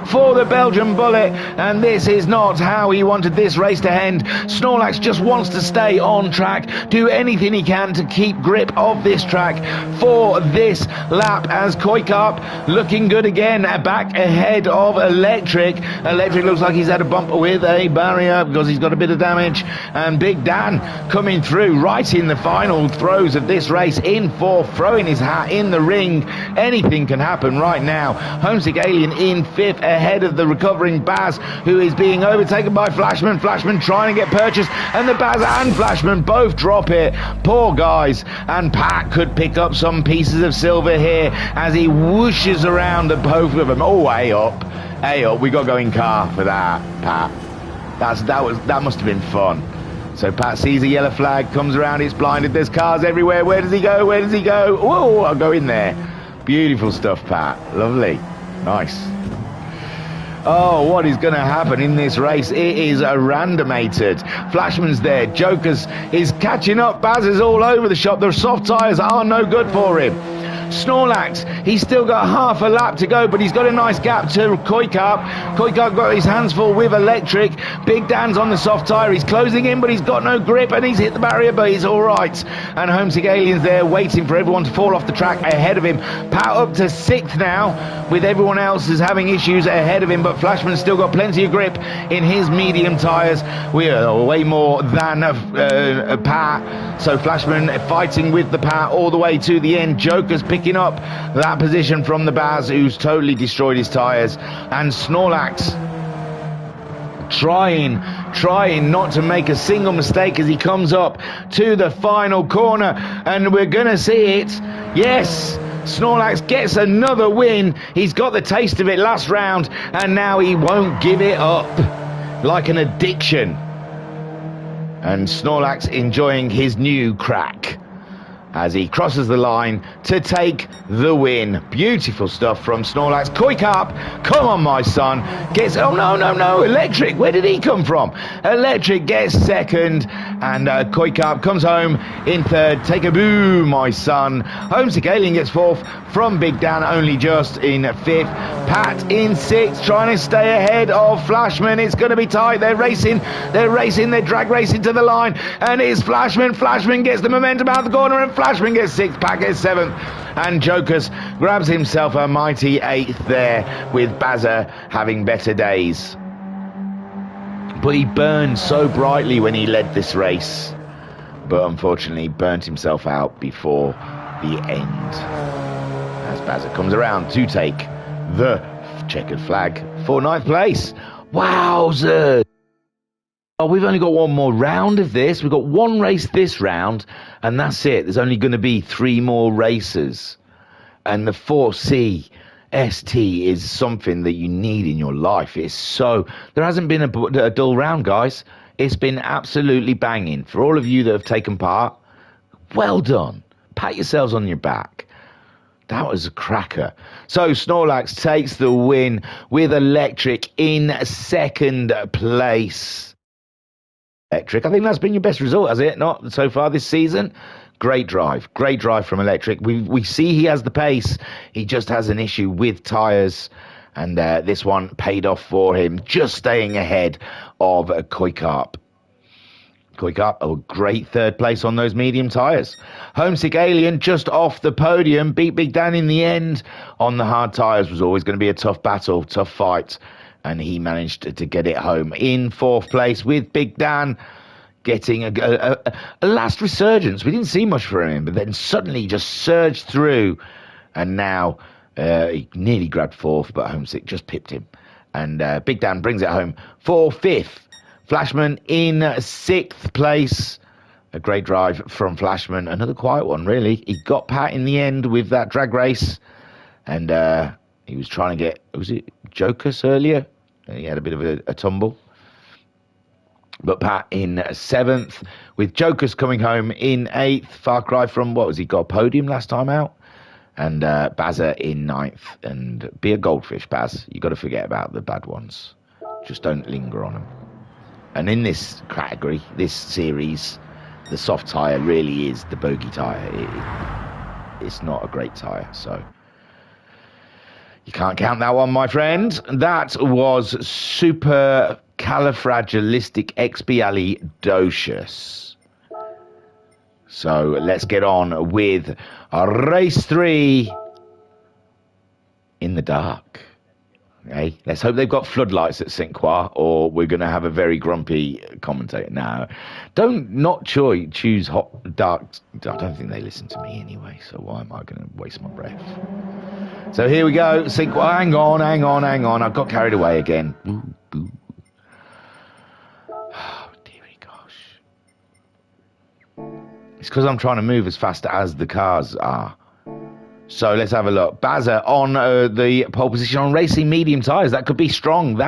Speaker 1: for the Belgian Bullet, and this is not how he wanted this race to end. Snorlax just wants to stay on track, do anything he can to keep grip of this track for this lap, as Koikarp looking good again, back ahead of Electric. Electric looks like he's had a bump with a barrier because he's got a bit of damage, and Big Dan coming through right in the final throes of this race in 4th, throwing his hat in the ring. Anything can happen right now. Homesick Alien in 5th, ahead of the recovering Baz, who is being overtaken by Flashman. Flashman trying to get purchased, and the Baz and Flashman both drop it. Poor guys. And Pat could pick up some pieces of silver here as he whooshes around the both of them. Oh, hey up. Hey up. We got to go in car for that, Pat. That must have been fun. So Pat sees a yellow flag, comes around, it's blinded, there's cars everywhere. Where does he go? Where does he go? Whoa, I'll go in there. Beautiful stuff, Pat. Lovely. Nice. Oh, what is going to happen in this race? It is a randomated. Flashman's there. Jokers is catching up. Baz is all over the shop. The soft tyres are no good for him. Snorlax, he's still got half a lap to go, but he's got a nice gap to Koikap. Koikap got his hands full with Electric. Big Dan's on the soft tyre. He's closing in, but he's got no grip, and he's hit the barrier, but he's all right. And Homesick Alien's there waiting for everyone to fall off the track ahead of him. Pat up to 6th now, with everyone else is having issues ahead of him, but Flashman's still got plenty of grip in his medium tyres. We are way more than Pat, so Flashman fighting with the Pat all the way to the end. Joker's picking up that position from the Baz, who's totally destroyed his tyres, and Snorlax trying not to make a single mistake as he comes up to the final corner, and we're gonna see it. Yes, Snorlax gets another win. He's got the taste of it last round, and now he won't give it up like an addiction. And Snorlax enjoying his new crack as he crosses the line to take the win. Beautiful stuff from Snorlax. Koikap, come on, my son. Gets, oh, no. Electric, where did he come from? Electric gets 2nd, and Koikap comes home in 3rd. Take a boo, my son. Homesick Alien gets 4th from Big Dan, only just in 5th. Pat in 6th, trying to stay ahead of Flashman. It's going to be tight. They're racing, they're drag racing to the line, and it's Flashman. Flashman gets the momentum out of the corner, and Flashman gets 6th, Pat gets 7th, and Jokers grabs himself a mighty 8th there, with Bazza having better days. But he burned so brightly when he led this race, but unfortunately burnt himself out before the end, as Bazza comes around to take the checkered flag for 9th place. Wowzers! Oh, we've only got one more round of this. We've got one race this round, and that's it. There's only going to be 3 more races. And the 4C ST is something that you need in your life. It's so... There hasn't been a dull round, guys. It's been absolutely banging. For all of you that have taken part, well done. Pat yourselves on your back. That was a cracker. So Snorlax takes the win with Electric in 2nd place. Electric, I think that's been your best result, has it not, so far this season? Great drive from Electric. We see he has the pace, he just has an issue with tyres, and this one paid off for him, just staying ahead of Koikap. Koikap, a great 3rd place on those medium tyres. Homesick Alien just off the podium, beat Big Dan in the end on the hard tyres. Was always going to be a tough battle, tough fight, and he managed to get it home in 4th place, with Big Dan getting a last resurgence. We didn't see much from him, but then suddenly just surged through, and now he nearly grabbed 4th, but Homesick just pipped him, and Big Dan brings it home for 5th. Flashman in 6th place. A great drive from Flashman. Another quiet one, really. He got Pat in the end with that drag race, and he was trying to get, was it Jokus earlier? He had a bit of a tumble. But Pat in 7th, with Jokus coming home in 8th. Far cry from, what was he, got a podium last time out? And Bazza in 9th. And be a goldfish, Baz. You got to forget about the bad ones. Just don't linger on them. And in this category, this series, the soft tyre really is the bogey tyre. It's not a great tyre, so... You can't count that one, my friend. That was supercalifragilisticexpialidocious. So let's get on with race 3 in the dark. Okay? Let's hope they've got floodlights at St. Croix, or we're going to have a very grumpy commentator. No, don't not choose hot, dark. I don't think they listen to me anyway, so why am I going to waste my breath? So here we go. St. Croix, hang on. I've got carried away again. Ooh. Oh, dearie gosh. It's because I'm trying to move as fast as the cars are. So let's have a look. Bazza on the pole position on racing medium tyres. That could be strong.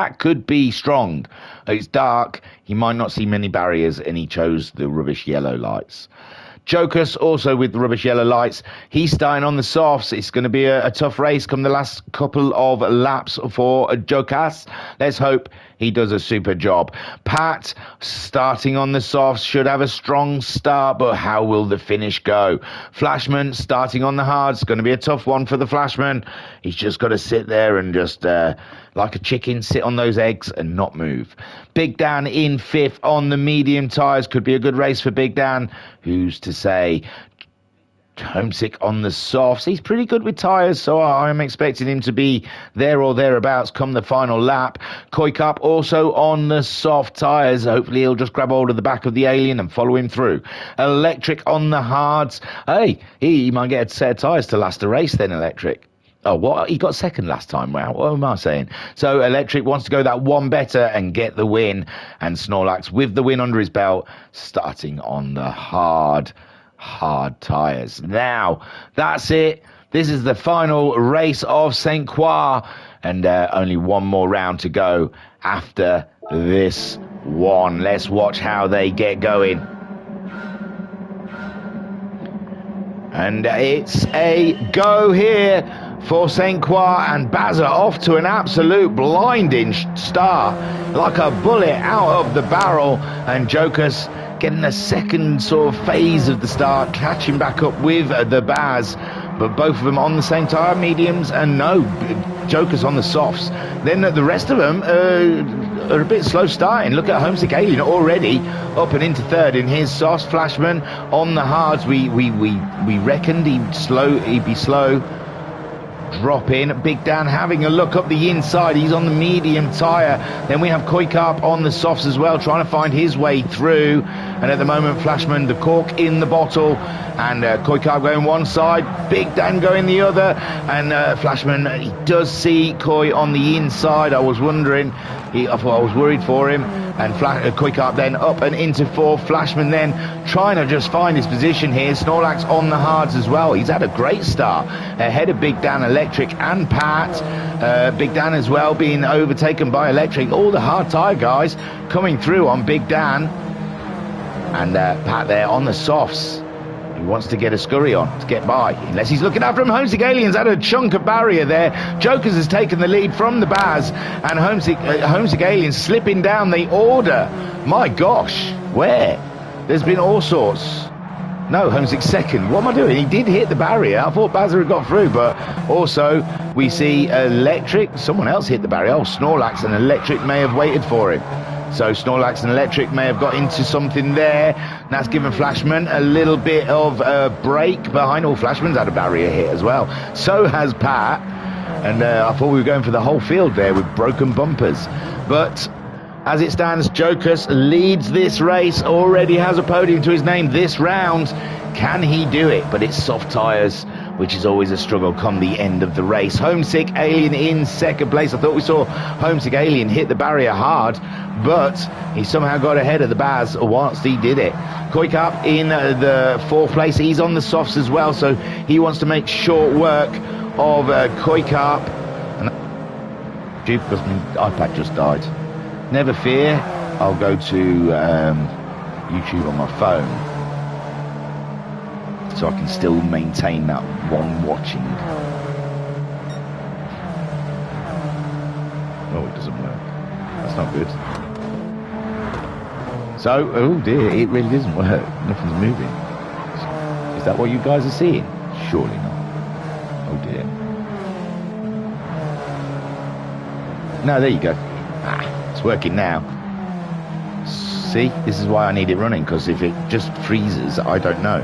Speaker 1: It's dark. He might not see many barriers, and he chose the rubbish yellow lights. Jokus also with the rubbish yellow lights. He's starting on the softs. It's going to be a tough race come the last couple of laps for Jokas. Let's hope He does a super job. Pat, starting on the softs, should have a strong start, but how will the finish go? Flashman, starting on the hards, going to be a tough one for the Flashman. He's just got to sit there and just, like a chicken, sit on those eggs and not move. Big Dan in 5th on the medium tyres. Could be a good race for Big Dan. Who's to say? Homesick on the softs. He's pretty good with tyres, so I'm expecting him to be there or thereabouts come the final lap. Koi Cup also on the soft tyres. Hopefully he'll just grab hold of the back of the Alien and follow him through. Electric on the hards. Hey, he might get a set of tyres to last a race then, Electric. Oh, what? He got second last time. Wow, what am I saying? So Electric wants to go that one better and get the win. And Snorlax with the win under his belt, starting on the hard tyres. Now, that's it. This is the final race of St. Croix, and only one more round to go after this one. Let's watch how they get going. And it's a go here for St. Croix, and Bazza off to an absolute blinding start, like a bullet out of the barrel, and Jokus getting a second sort of phase of the start, catching back up with the Baz, but both of them on the same tyre, mediums, and no, Joker's on the softs. Then the rest of them are a bit slow starting. Look at Homesick Alien already up and into 3rd in his softs. Flashman on the hards. We reckoned he'd be slow. Drop in. Big Dan having a look up the inside. He's on the medium tyre. Then we have Koi Carp on the softs as well, trying to find his way through. And at the moment, Flashman, the cork in the bottle. And Koi Carp going one side, Big Dan going the other. And Flashman, he does see Koi on the inside. I was wondering, I was worried for him. And Koi Carp then up and into 4th. Flashman then trying to just find his position here. Snorlax on the hards as well. He's had a great start ahead of Big Dan, Electric and Pat. Big Dan as well being overtaken by Electric. All the hard tyre guys coming through on Big Dan. And Pat there on the softs. He wants to get a scurry on to get by, unless he's looking after him. Homesick Alien's had a chunk of barrier there. Jokers has taken the lead from the Baz, and Homesick Alien slipping down the order. My gosh, where? There's been all sorts. No, Homesick second. What am I doing? He did hit the barrier. I thought Bazza had got through, but also we see Electric. Someone else hit the barrier. Oh, Snorlax and Electric may have waited for him. So Snorlax and Electric may have got into something there. That's given Flashman a little bit of a break behind. Oh, Flashman's had a barrier hit as well. So has Pat. And I thought we were going for the whole field there with broken bumpers. But as it stands, Jokus leads this race, already has a podium to his name this round. Can he do it? But it's soft tyres, which is always a struggle come the end of the race. Homesick Alien in 2nd place. I thought we saw Homesick Alien hit the barrier hard, but he somehow got ahead of the Baz whilst he did it. Koi Carp in the 4th place. He's on the softs as well, so he wants to make short work of Koi Carp. Because my iPad just died. Never fear, I'll go to YouTube on my phone, so I can still maintain that one watching. Oh, it doesn't work. That's not good. So, oh dear, it really doesn't work. Nothing's moving. Is that what you guys are seeing? Surely not. Oh dear. No, there you go. It's working now. See, this is why I need it running, because if it just freezes, I don't know.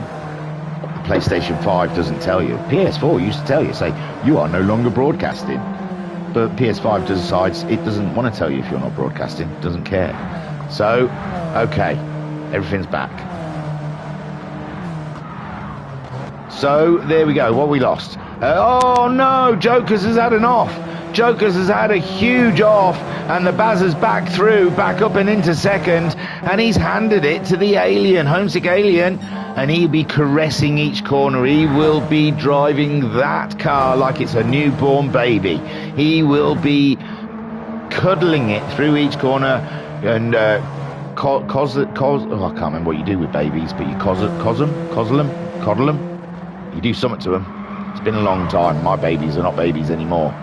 Speaker 1: The PlayStation 5 doesn't tell you. PS4 used to tell you, say, you are no longer broadcasting. But PS5 decides it doesn't want to tell you if you're not broadcasting. It doesn't care. So, okay, everything's back. So, there we go. What we lost? Oh no, Jokers has had an off. Jokers has had a huge off, and the Baz is back through, back up and into 2nd, and he's handed it to the Alien, Homesick Alien, and he'll be caressing each corner. He will be driving that car like it's a newborn baby. He will be cuddling it through each corner, and I can't remember what you do with babies, but you coddle them. You do something to them. It's been a long time. My babies are not babies anymore.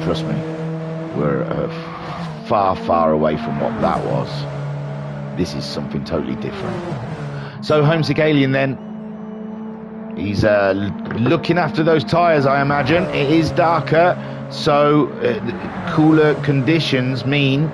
Speaker 1: Trust me, we're far, far away from what that was. This is something totally different. So Homesick Alien then, he's looking after those tyres, I imagine. It is darker, so cooler conditions mean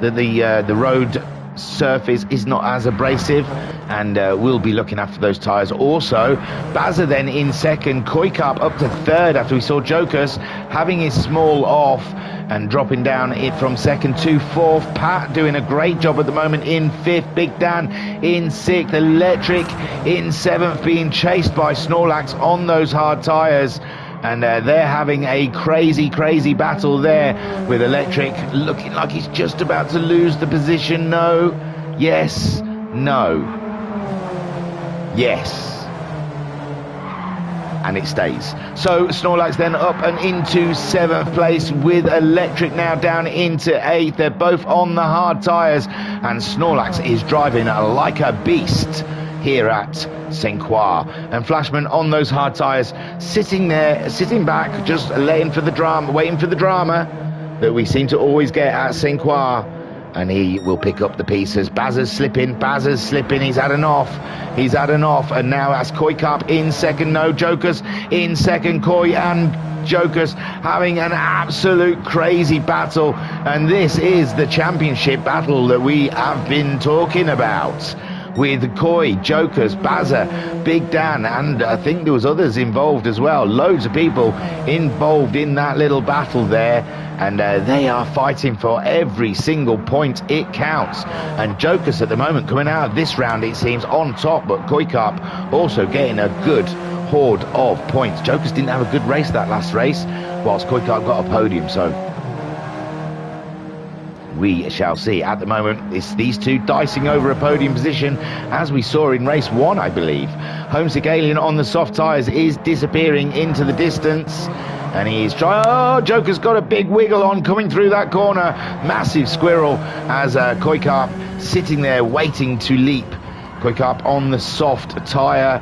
Speaker 1: that the road surface is not as abrasive, and we'll be looking after those tyres. Also, Bazza then in second, Koikap up to third after we saw Jokers having his small off and dropping down it from second to fourth. Pat doing a great job at the moment in fifth, Big Dan in sixth, Electric in seventh, being chased by Snorlax on those hard tyres. And they're having a crazy, crazy battle there, with Electric looking like he's just about to lose the position. No, yes, no, yes. And it stays. So Snorlax then up and into seventh place, with Electric now down into eighth. They're both on the hard tyres, and Snorlax is driving like a beast here at St. Croix, and Flashman on those hard tyres, sitting there, sitting back, just waiting for the drama that we seem to always get at St. Croix, and he will pick up the pieces. Bazza's slipping, he's had an off, and now that's Koikap in second, no, Jokers in second, Koi and Jokers having an absolute crazy battle, and this is the championship battle that we have been talking about, with Koi, Jokers, Bazza, Big Dan, and I think there was others involved as well. Loads of people involved in that little battle there, and they are fighting for every single point. It counts. And Jokers at the moment coming out of this round, it seems, on top, but Koikap also getting a good horde of points. Jokers didn't have a good race that last race, whilst Koikap got a podium, so we shall see. At the moment, it's these two dicing over a podium position, as we saw in race one, I believe. Homesick Alien on the soft tyres is disappearing into the distance, and he's trying. Oh, Joker's got a big wiggle on coming through that corner. Massive squirrel as Koikap sitting there waiting to leap. Koikap on the soft tyre,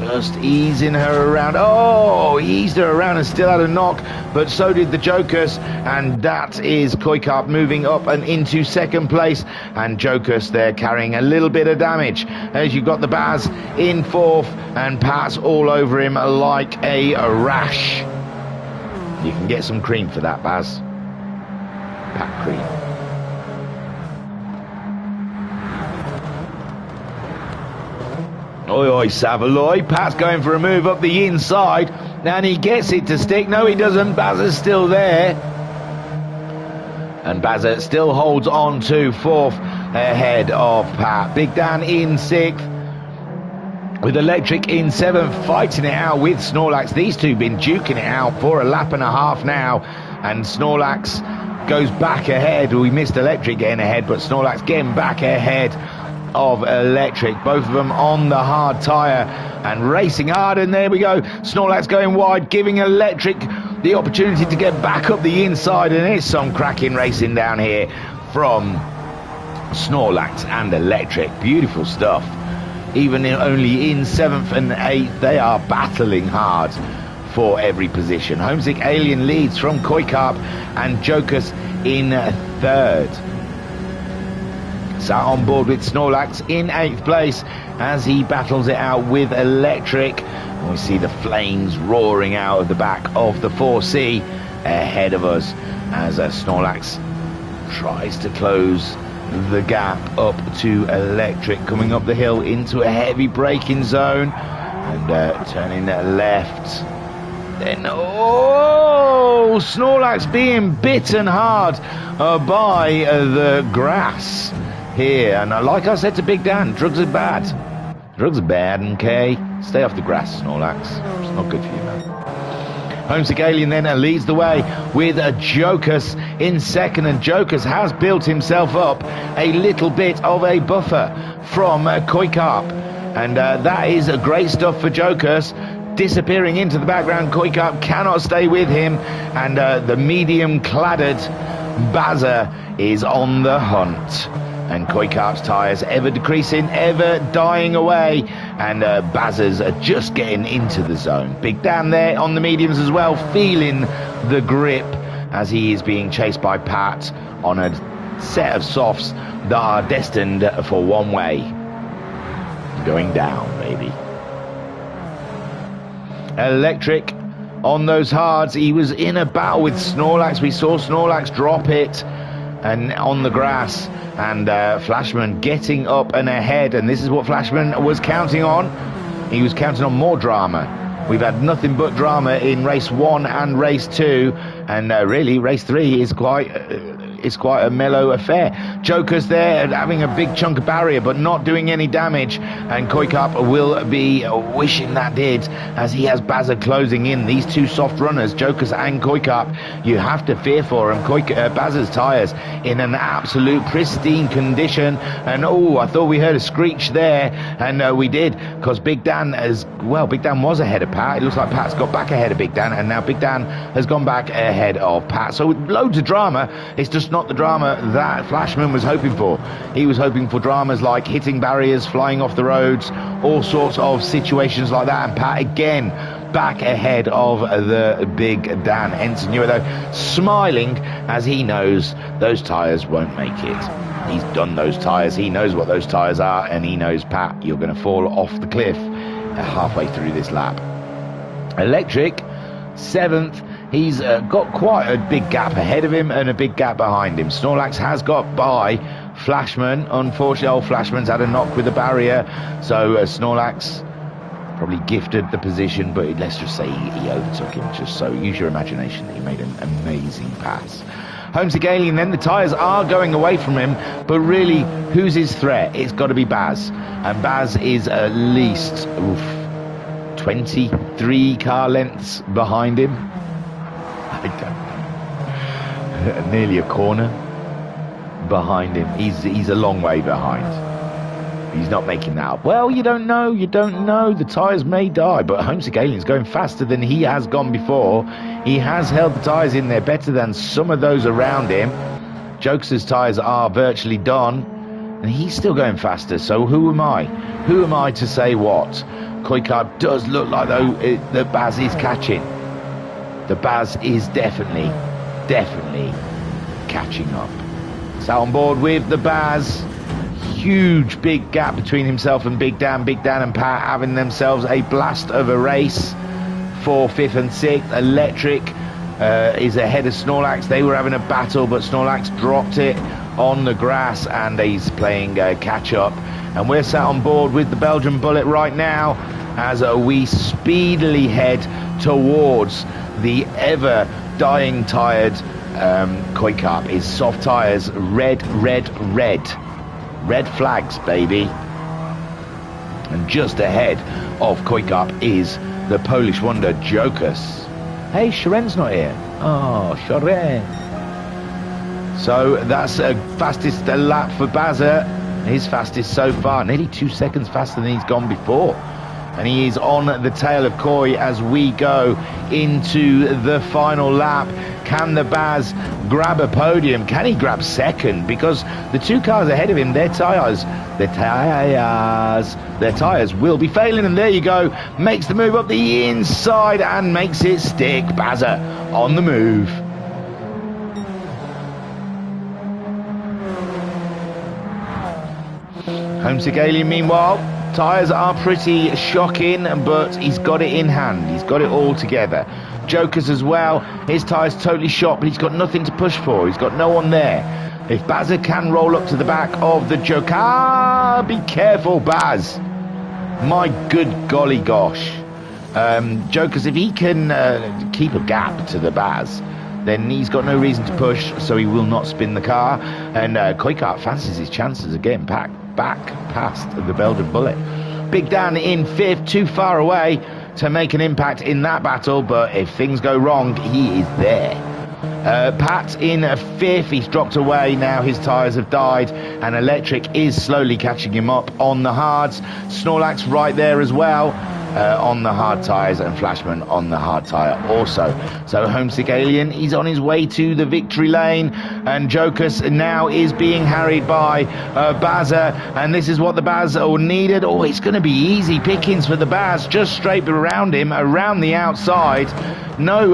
Speaker 1: just easing her around. Oh, he eased her around and still had a knock, but so did the Jokers, and that is Koikap moving up and into second place, and Jokers there carrying a little bit of damage, as you've got the Baz in fourth, and Pat's all over him like a rash. You can get some cream for that, Baz. Pat cream. Oi, oi, Savaloy. Pat's going for a move up the inside, and he gets it to stick. No, he doesn't. Bazza's still there. And Bazza still holds on to fourth ahead of Pat. Big Dan in sixth, with Electric in seventh, fighting it out with Snorlax. These two been duking it out for a lap and a half now, and Snorlax goes back ahead. We missed Electric getting ahead, but Snorlax getting back ahead of Electric, both of them on the hard tyre and racing hard, and there we go. Snorlax going wide, giving Electric the opportunity to get back up the inside, and it's some cracking racing down here from Snorlax and Electric. Beautiful stuff. Even only in seventh and eighth, they are battling hard for every position. Homesick Alien leads from Koikap, and Jokers in third. Sat on board with Snorlax in eighth place as he battles it out with Electric. And we see the flames roaring out of the back of the 4C ahead of us as Snorlax tries to close the gap up to Electric, coming up the hill into a heavy braking zone and turning left. Then, oh, Snorlax being bitten hard by the grass here. And like I said to Big Dan, drugs are bad. Drugs are bad, okay? Stay off the grass, Snorlax. It's not good for you, man. Homesick Alien then leads the way with Jokers in second, and Jokers has built himself up a little bit of a buffer from Koikap, and that is great stuff for Jokers. Disappearing into the background, Koikap cannot stay with him, and the medium-cladded Bazza is on the hunt. And Koikap's tyres ever decreasing, ever dying away, and Bazza's are just getting into the zone. Big Dan there on the mediums as well, feeling the grip as he is being chased by Pat on a set of softs that are destined for one way. Going down, baby. Electric on those hards. He was in a battle with Snorlax. We saw Snorlax drop it and on the grass, and Flashman getting up and ahead, and this is what Flashman was counting on. He was counting on more drama. We've had nothing but drama in race 1 and race 2, and really race 3 is quite a mellow affair. Joker's there having a big chunk of barrier but not doing any damage, and Koikap will be wishing that did, as he has Bazza closing in. These two soft runners, Joker's and Koikap, you have to fear for them. Bazza's tyres in an absolute pristine condition, and oh, I thought we heard a screech there, and we did, because Big Dan was ahead of Pat. It looks like Pat's got back ahead of Big Dan, and now Big Dan has gone back ahead of Pat. So loads of drama. It's just not the drama that Flashman was hoping for. He was hoping for dramas like hitting barriers, flying off the roads, all sorts of situations like that, and Pat again back ahead of the Big Dan. Ensign though smiling, as he knows those tyres won't make it. He's done those tyres, he knows what those tyres are, and he knows, Pat, you're going to fall off the cliff halfway through this lap. Electric 7th. He's got quite a big gap ahead of him and a big gap behind him. Snorlax has got by Flashman. Unfortunately, old Flashman's had a knock with the barrier, so Snorlax probably gifted the position, but let's just say he overtook him. Just so use your imagination. He made an amazing pass. Homesick Alien, then the tyres are going away from him, but really, who's his threat? It's got to be Baz, and Baz is at least 23 car lengths behind him. I don't know. Nearly a corner behind him. He's a long way behind. He's not making that up. Well, you don't know. The tyres may die, but Homesick Alien's going faster than he has gone before. He has held the tyres in there better than some of those around him. Jokes' tyres are virtually done, and he's still going faster. So who am I? Who am I to say what? Koikap does look like though that Baz is catching. The Baz is definitely catching up. Sat on board with the Baz. Huge big gap between himself and Big Dan. Big Dan and Pat having themselves a blast of a race. 4th, 5th and 6th. Electric is ahead of Snorlax. They were having a battle, but Snorlax dropped it on the grass, and he's playing catch up. And we're sat on board with the Belgian Bullet right now, as we speedily head towards the ever dying tired Koikap. His soft tyres, red flags, baby. And just ahead of Koikap is the Polish wonder Jokus. Hey, Sharen's not here. Oh, Sharen. So that's a fastest lap for Bazza. His fastest so far, nearly 2 seconds faster than he's gone before. And he is on the tail of Koi as we go into the final lap. Can the Baz grab a podium? Can he grab second? Because the two cars ahead of him, their tyres will be failing. And there you go. Makes the move up the inside and makes it stick. Bazza on the move. Homesick Alien, meanwhile, tyres are pretty shocking, but he's got it in hand. He's got it all together. Joker's as well. His tyres totally shot, but he's got nothing to push for. He's got no one there. If Bazza can roll up to the back of the Joker, be careful, Baz. My good golly gosh. Joker's, if he can keep a gap to the Baz, then he's got no reason to push, so he will not spin the car. And Koikap fancies his chances of getting back past the Belgian Bullet. Big Dan in 5th, too far away to make an impact in that battle, but if things go wrong, he is there. Pat in 5th, he's dropped away now, his tyres have died, and Electric is slowly catching him up on the hards. Snorlax right there as well, on the hard tyres, and Flashman on the hard tyre also. So Homesick Alien, he's on his way to the victory lane, and Jokus now is being harried by Bazza, and this is what the Baz needed. Oh, it's going to be easy pickings for the Baz, just straight around him, around the outside. No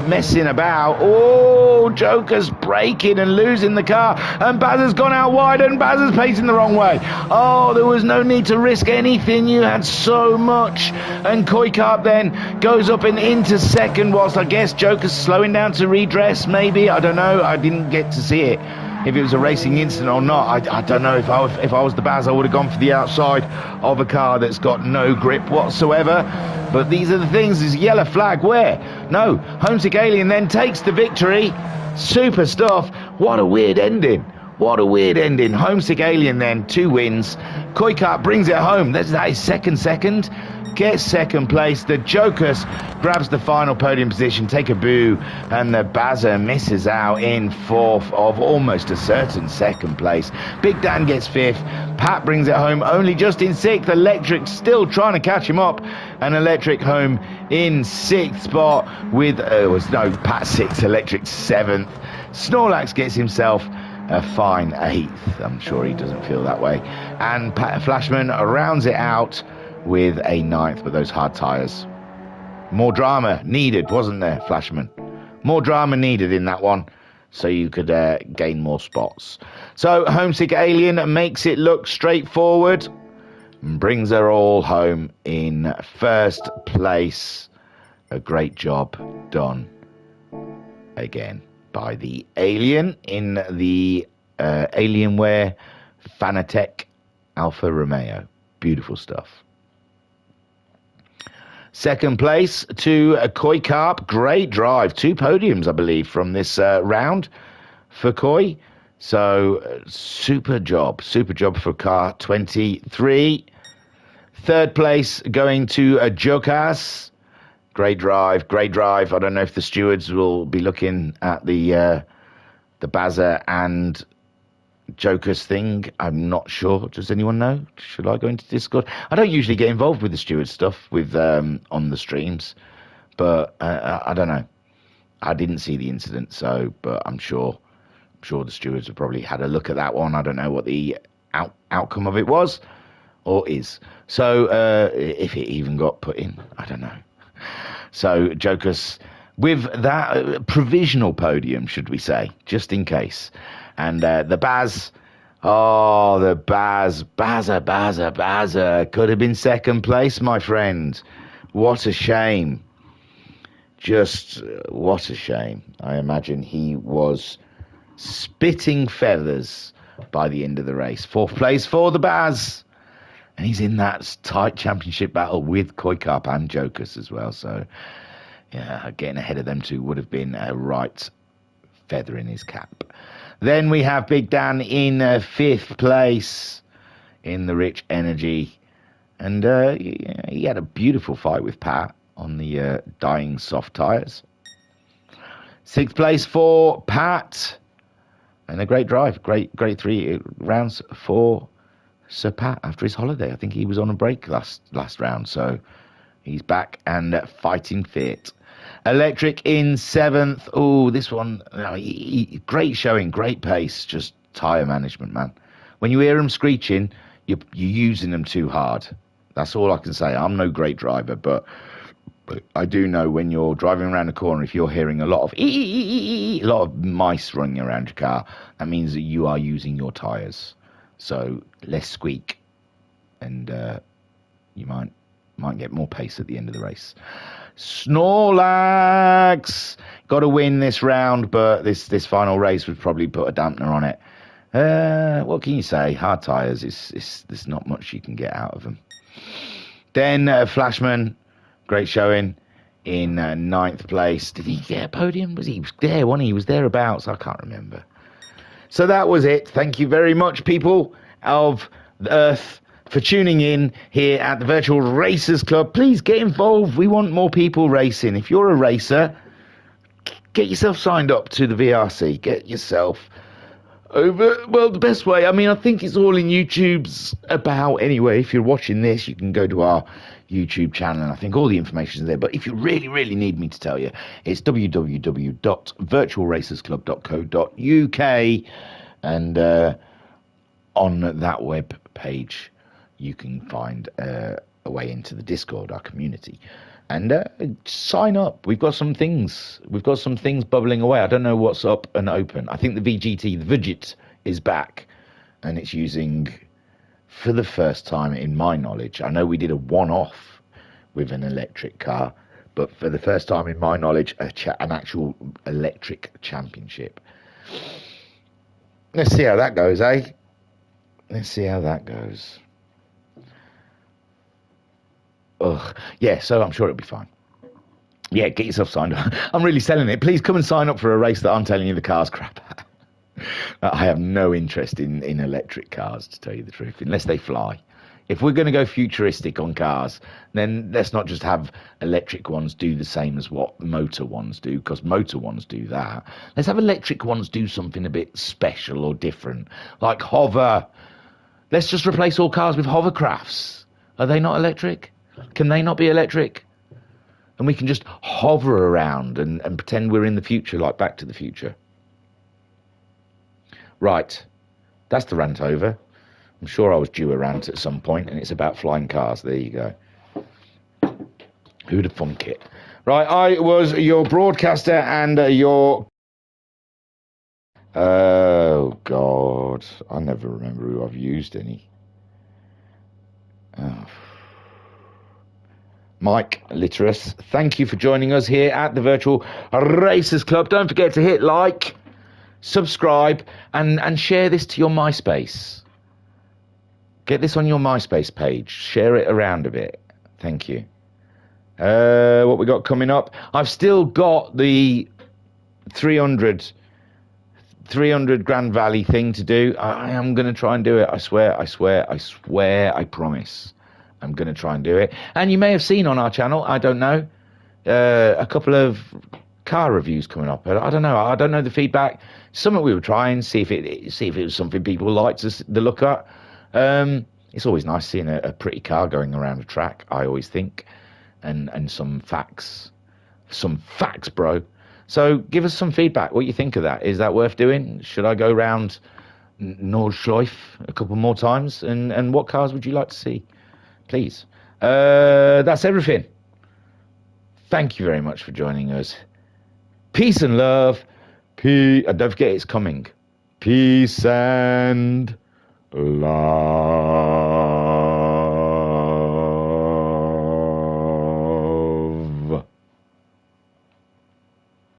Speaker 1: messing about. Oh, Joker's braking and losing the car. And Baz has gone out wide and Baz is pacing the wrong way. Oh, there was no need to risk anything. You had so much. And Koikart then goes up and into second whilst I guess Joker's slowing down to redress, maybe. I don't know. I didn't get to see it. If it was a racing incident or not, I don't know. If I was the Baz, I would have gone for the outside of a car that's got no grip whatsoever. But these are the things. There's a yellow flag. Where? No. Homesick Alien then takes the victory. Super stuff. What a weird ending. What a weird ending. Homesick Alien then, 2 wins. Koikart brings it home. That is second. Gets second place. The Jokers grabs the final podium position. Take a boo. And the Bazza misses out in 4th of almost a certain second place. Big Dan gets 5th. Pat brings it home only just in 6th. Electric still trying to catch him up. And Electric home in 6th spot with, Pat 6th, Electric 7th. Snorlax gets himself a fine 8th. I'm sure he doesn't feel that way. And Pat Flashman rounds it out with a 9th, but those hard tyres. More drama needed, wasn't there, Flashman? More drama needed in that one, so you could gain more spots. So Homesick Alien makes it look straightforward and brings her all home in 1st place. A great job done again by the Alien in the Alienware Fanatec Alfa Romeo. Beautiful stuff. 2nd place to Koikart. Great drive. 2 podiums, I believe, from this round for Koi. So, super job for car 23. 3rd place going to Jokas. Great drive. I don't know if the stewards will be looking at the Bazza and Joker's thing. I'm not sure. Does anyone know? Should I go into Discord? I don't usually get involved with the steward stuff with on the streams, but I don't know. I didn't see the incident, but I'm sure the stewards have probably had a look at that one. I don't know what the outcome of it was or is. So if it even got put in, I don't know. So Joker's with that provisional podium, should we say, just in case. And the Baz, the Bazza, could have been 2nd place, my friend. What a shame. Just what a shame. I imagine he was spitting feathers by the end of the race. 4th place for the Baz. And he's in that tight championship battle with Koikart and Jokers as well. So, yeah, getting ahead of them two would have been a right feather in his cap. Then we have Big Dan in 5th place in the Rich Energy. And he had a beautiful fight with Pat on the dying soft tyres. 6th place for Pat. And a great drive. Great 3 rounds for Sir Pat after his holiday. I think he was on a break last round. So he's back and fighting fit. Electric in 7th. Oh, this one, great showing, great pace, just tyre management, man. When you hear them screeching, you're using them too hard. That's all I can say. I'm no great driver, but I do know when you're driving around a corner, if you're hearing a lot of mice running around your car, that means that you are using your tyres. So less squeak, and you might get more pace at the end of the race. Snorlax got to win this round, but this final race would probably put a dampener on it. What can you say? Hard tyres, there's not much you can get out of them. Then Flashman, great showing in 9th place. Did he get a podium? He was there, wasn't he? He was thereabouts. I can't remember. So that was it. Thank you very much, people of the Earth, for tuning in here at the Virtual Racers Club. Please get involved. We want more people racing. If you're a racer, get yourself signed up to the VRC. Get yourself over. Well, the best way, I think it's all in YouTube's about anyway. If you're watching this, you can go to our YouTube channel, and I think all the information is there. But if you really, really need me to tell you, it's www.virtualracersclub.co.uk, and on that web page you can find away into the Discord, our community, and sign up. We've got some things. We've got some things bubbling away. I don't know what's up and open. I think the VGT, the Vidget, is back, and it's using, for the first time in my knowledge. I know we did a one-off with an electric car, but for the first time in my knowledge, an actual electric championship. Let's see how that goes, eh? Let's see how that goes. Ugh. Yeah, so I'm sure it'll be fine. Yeah, get yourself signed up. I'm really selling it. Please come and sign up for a race that I'm telling you the car's crap at. I have no interest in electric cars, to tell you the truth, unless they fly. If we're going to go futuristic on cars, then let's not just have electric ones do the same as what motor ones do, because motor ones do that. Let's have electric ones do something a bit special or different, like hover. Let's just replace all cars with hovercrafts. Are they not electric? Can they not be electric? And we can just hover around and pretend we're in the future, like Back to the Future. Right, that's the rant over. I'm sure I was due a rant at some point, and it's about flying cars. There you go. Who'd have thunk it? Right, I was your broadcaster and your... Oh, God. I never remember who I've used any. Oh. Mike Litterus, thank you for joining us here at the Virtual Racers Club. Don't forget to hit like, subscribe, and share this to your MySpace. Get this on your MySpace page. Share it around a bit. Thank you. What we got coming up? I've still got the 300 Grand Valley thing to do. I am going to try and do it. I swear, I promise. I'm going to try and do it. And you may have seen on our channel, I don't know, a couple of car reviews coming up. I don't know. I don't know the feedback. Something we were trying, see if it was something people liked the look at. It's always nice seeing a pretty car going around a track, I always think, and some facts, bro. So give us some feedback. What you think of that? Is that worth doing? Should I go round Nordschleife a couple more times? And what cars would you like to see? Please. That's everything. Thank you very much for joining us. Peace and love. Don't forget it's coming. Peace and love.